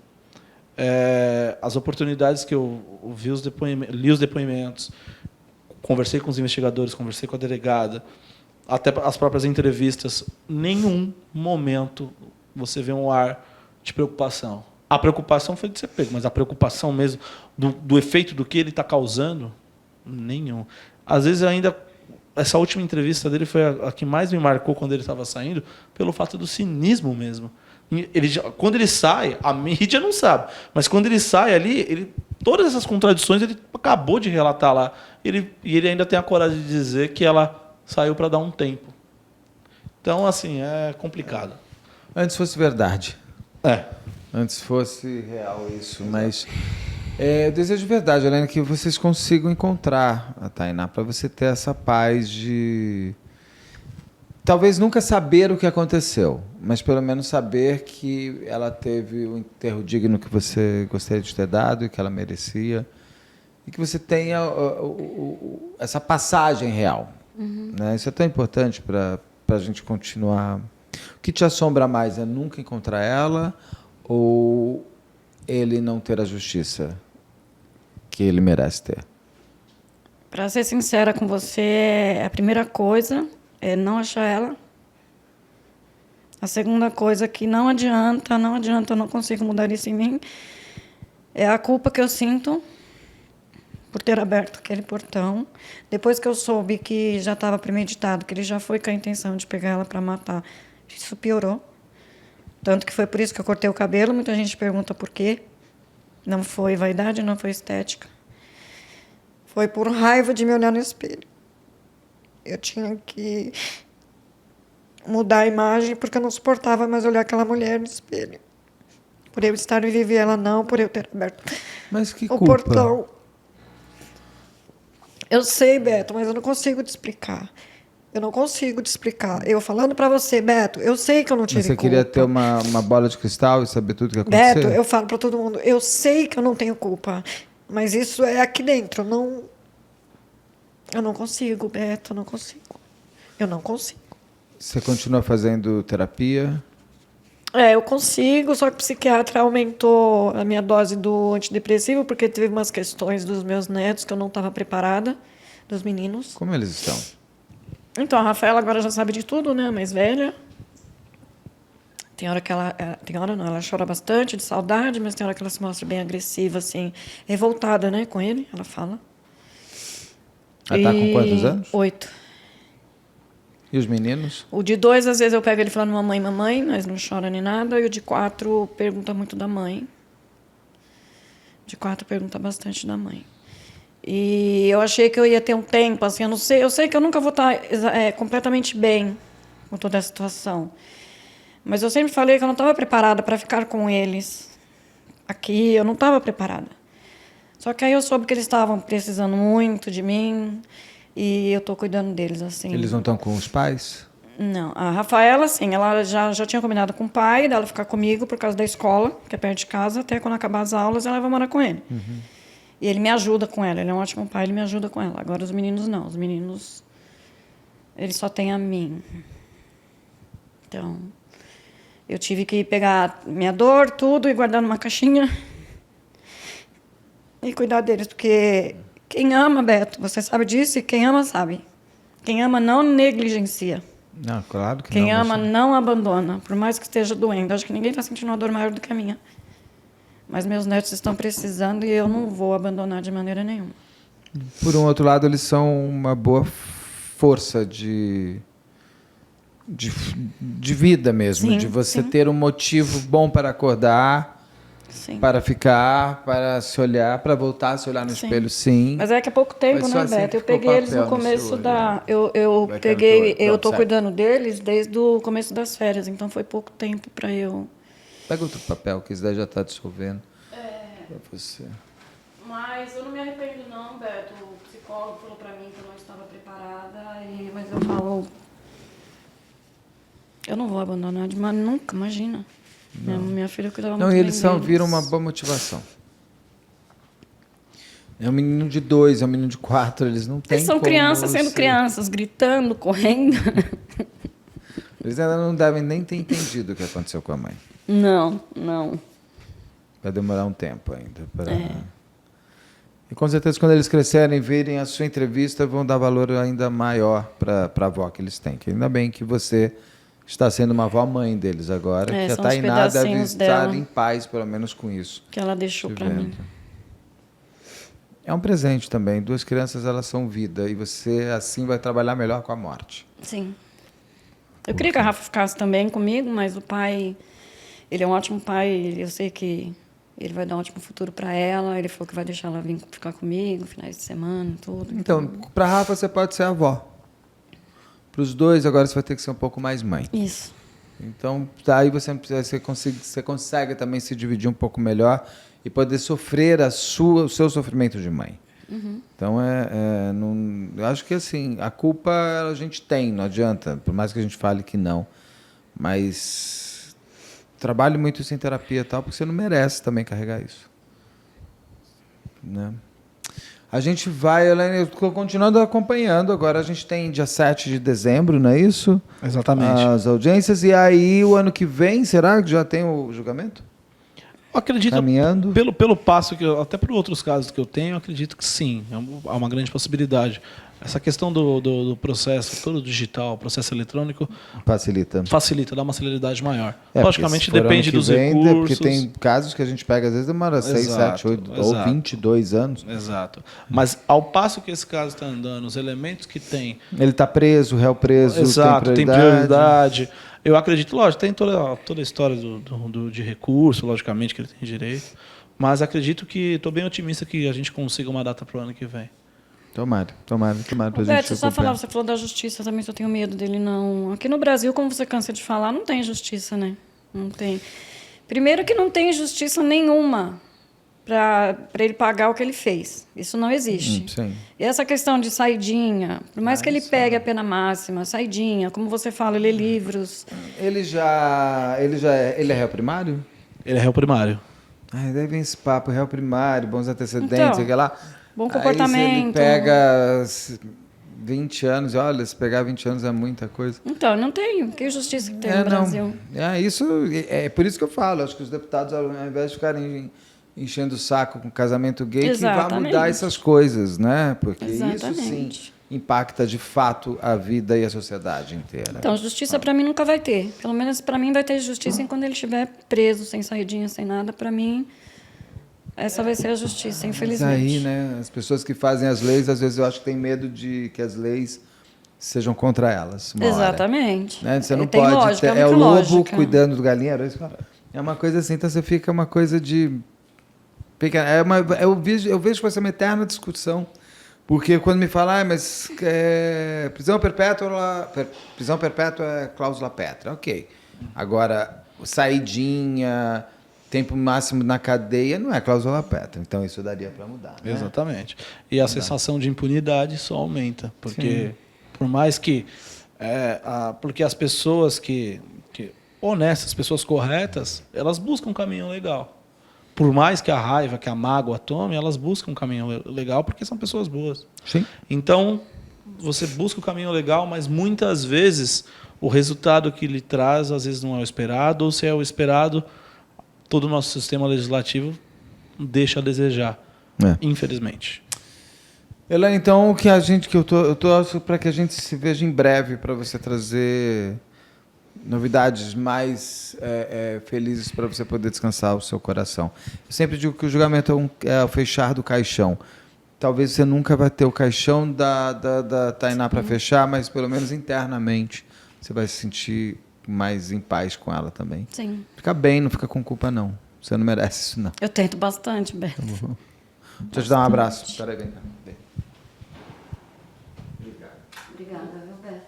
as oportunidades que eu li os depoimentos, conversei com os investigadores, conversei com a delegada, até as próprias entrevistas, nenhum momento você vê um ar de preocupação. A preocupação foi de ser pego, mas a preocupação mesmo do efeito do que ele está causando, nenhum. Às vezes ainda... Essa última entrevista dele foi a que mais me marcou quando ele estava saindo, pelo fato do cinismo mesmo. Quando ele sai, a mídia não sabe, mas quando ele sai ali, todas essas contradições ele acabou de relatar lá. E ele ainda tem a coragem de dizer que ela saiu para dar um tempo. Então, assim, é complicado. Antes fosse verdade. Antes fosse real isso, mas... eu desejo de verdade, Helena, que vocês consigam encontrar a Tainá para você ter essa paz de... Talvez nunca saber o que aconteceu, mas pelo menos saber que ela teve o enterro digno que você gostaria de ter dado e que ela merecia. E que você tenha essa passagem real. Né? Isso é tão importante para a gente continuar. O que te assombra mais é nunca encontrar ela ou ele não ter a justiça que ele merece ter? Para ser sincera com você, a primeira coisa é não achar ela. A segunda coisa que não adianta, eu não consigo mudar isso em mim, é a culpa que eu sinto por ter aberto aquele portão. Depois que eu soube que já estava premeditado, que ele já foi com a intenção de pegar ela para matar, isso piorou. Tanto que foi por isso que eu cortei o cabelo. Muita gente pergunta por quê. Não foi vaidade, não foi estética. Foi por raiva de me olhar no espelho. Eu tinha que mudar a imagem porque eu não suportava mais olhar aquela mulher no espelho. Por eu estar viva e ela não, por eu ter aberto mas que o culpa? portão. Eu sei, Beto, mas eu não consigo te explicar. Eu falando pra você, Beto, eu sei que eu não tive culpa. Você queria ter uma bola de cristal e saber tudo o que aconteceu? Beto, eu falo pra todo mundo, eu sei que eu não tenho culpa, mas isso é aqui dentro. Eu não consigo, Beto, eu não consigo. Você continua fazendo terapia? Eu consigo, só que o psiquiatra aumentou a minha dose do antidepressivo porque teve umas questões dos meus netos que eu não estava preparada, dos meninos. Como eles estão? Então, a Rafaela agora já sabe de tudo, né? A mais velha. Tem hora que ela chora bastante de saudade, mas tem hora que ela se mostra bem agressiva, assim, revoltada, né, com ele, ela fala. Ela está com quantos anos? 8. E os meninos? O de 2, às vezes eu pego ele falando mamãe, mamãe, mas não chora nem nada. E o de 4 pergunta muito da mãe. O de 4 pergunta bastante da mãe. E eu achei que eu ia ter um tempo, assim, eu sei que eu nunca vou estar completamente bem com toda a situação. Mas eu sempre falei que eu não estava preparada para ficar com eles aqui, eu não estava preparada. Só que aí eu soube que eles estavam precisando muito de mim e eu estou cuidando deles, assim. Eles não estão com os pais? Não. A Rafaela, sim, ela já tinha combinado com o pai dela ficar comigo por causa da escola, que é perto de casa, até quando acabar as aulas ela vai morar com ele. Uhum. E ele me ajuda com ela, ele é um ótimo pai, ele me ajuda com ela. Agora os meninos não, os meninos, eles só têm a mim. Então, eu tive que pegar minha dor, tudo, e guardar numa caixinha e cuidar deles, porque quem ama, Beto, você sabe disso, e quem ama sabe. Quem ama não negligencia. Não, claro que quem não. Quem ama não abandona, por mais que esteja doendo. Acho que ninguém está sentindo uma dor maior do que a minha. Mas meus netos estão precisando e eu não vou abandonar de maneira nenhuma. Por um outro lado, eles são uma boa força de vida mesmo, Sim, de você sim. ter um motivo bom para acordar, Sim. para ficar, para se olhar, para voltar a se olhar no Sim. espelho, sim. Mas é que há pouco tempo, Mas só né, assim Beto? que Eu ficou peguei eles papel no no começo seu da... olho. Eu Vai peguei... quero teu olho. Eu tô Pronto, cuidando deles desde o começo das férias, então foi pouco tempo para eu... Pega outro papel, que isso daí já está dissolvendo. Para você. Mas eu não me arrependo não, Beto. O psicólogo falou para mim que eu não estava preparada, mas eu falo... Eu não vou abandonar de maneira nunca, imagina. Minha filha cuidava muito Não, e bem eles são, deles. viram uma boa motivação. É um menino de 2, é um menino de 4, eles não têm Eles são como crianças sendo ser- crianças, gritando, correndo. Eles ainda não devem nem ter entendido o que aconteceu com a mãe. Não, não. Vai demorar um tempo ainda. E com certeza, quando eles crescerem e virem a sua entrevista, vão dar valor ainda maior para a avó que eles têm. Que ainda bem que você está sendo uma avó-mãe deles agora, que a São os Tainá deve pedacinhos estar dela em paz, pelo menos com isso. que ela deixou Te para mim. vendo. É um presente também. 2 crianças, elas são vida. E você, assim, vai trabalhar melhor com a morte. Sim. Eu queria que a Rafa ficasse também comigo, mas o pai, ele é um ótimo pai, eu sei que ele vai dar um ótimo futuro para ela, ele falou que vai deixar ela vir ficar comigo, finais de semana, tudo. Então, para a Rafa, você pode ser avó. Para os 2, agora você vai ter que ser um pouco mais mãe. Isso. Então, daí você consegue também se dividir um pouco melhor e poder sofrer o seu sofrimento de mãe. Então, eu acho que assim, a culpa a gente tem, não adianta, por mais que a gente fale que não. Mas trabalhe muito isso em terapia e tal, porque você não merece também carregar isso. Né? A gente vai, Elaine, eu estou continuando acompanhando. Agora a gente tem dia 7 de dezembro, não é isso? Exatamente. As audiências. E aí, o ano que vem, será que já tem o julgamento? Eu acredito, Caminhando? pelo passo que até por outros casos que eu tenho, eu acredito que sim, há uma grande possibilidade. Essa questão do processo todo digital, processo eletrônico, Facilita. facilita, dá uma celeridade maior. Porque Logicamente se for depende ano que dos vem, recursos. Porque tem casos que a gente pega, às vezes demora 6, Exato, 7, 8 ou exato. 22 anos. Exato. Mas ao passo que esse caso está andando, os elementos que tem, Ele está preso, o réu preso, exato, tem prioridade. Eu acredito, lógico, tem toda a história de recurso, logicamente, que ele tem direito. Mas acredito que estou bem otimista que a gente consiga uma data para o ano que vem. Tomara pra gente Beto, só falar, recuperar. você falou da justiça, também só tenho medo dele, não. Aqui no Brasil, como você cansa de falar, não tem justiça, né? Não tem. Primeiro que não tem justiça nenhuma para ele pagar o que ele fez. Isso não existe. Sim. E essa questão de saidinha, por mais que ele pegue a pena máxima, saidinha, como você fala, lê livros. Ele é réu primário? Ele é réu primário. Ai, daí vem esse papo, réu primário, bons antecedentes, Então, sei lá. bom Aí, se ele comportamento. pega 20 anos, olha, se pegar 20 anos é muita coisa. Então, não tem. Que justiça que tem no Brasil? Isso é por isso que eu falo. Acho que os deputados, ao invés de ficarem enchendo o saco com casamento gay, que vá Exatamente. mudar essas coisas, né? Porque isso sim Exatamente. impacta de fato a vida e a sociedade inteira. Então, justiça para mim nunca vai ter. Pelo menos para mim vai ter justiça quando ele estiver preso, sem saidinha, sem nada. Para mim, essa vai ser a justiça, Mas infelizmente. aí, né, as pessoas que fazem as leis, às vezes eu acho que têm medo de que as leis sejam contra elas. uma hora. Exatamente. Né? Você não Tem pode lógica, é o muita lobo lógica. cuidando do galinheiro. É uma coisa assim, então você fica uma coisa de... Eu vejo que vai ser uma eterna discussão. Porque quando me falam, mas prisão perpétua é cláusula pétrea. Ok. Agora, saidinha, tempo máximo na cadeia, não é cláusula pétrea. Então, isso daria para mudar. Né? Exatamente. E a sensação de impunidade só aumenta. Porque, por mais que... porque as pessoas que honestas, pessoas corretas, elas buscam um caminho legal. Por mais que a raiva, que a mágoa tome, elas buscam um caminho legal porque são pessoas boas. Sim. Então, você busca o caminho legal, mas muitas vezes o resultado que lhe traz, às vezes não é o esperado, ou se é o esperado, todo o nosso sistema legislativo deixa a desejar, infelizmente. Elaine, então, o que eu torço para que a gente se veja em breve, para você trazer novidades mais felizes para você poder descansar o seu coração. Eu sempre digo que o julgamento é o fechar do caixão. talvez você nunca vai ter o caixão da Tainá para fechar, mas pelo menos internamente você vai se sentir mais em paz com ela também. Sim. Fica bem, não fica com culpa, não. Você não merece isso, não. Eu tento bastante, Beto. Deixa eu te dar um abraço. Espera aí, vem cá. Vem. Obrigado. Obrigada, viu, Beto?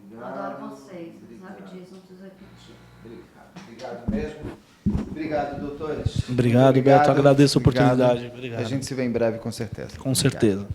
Obrigado. Adoro vocês. Sabe disso, não preciso repetir. Obrigado mesmo. Obrigado, doutores. Obrigado, Beto. Agradeço a oportunidade. Obrigado. A gente se vê em breve, com certeza. Com certeza.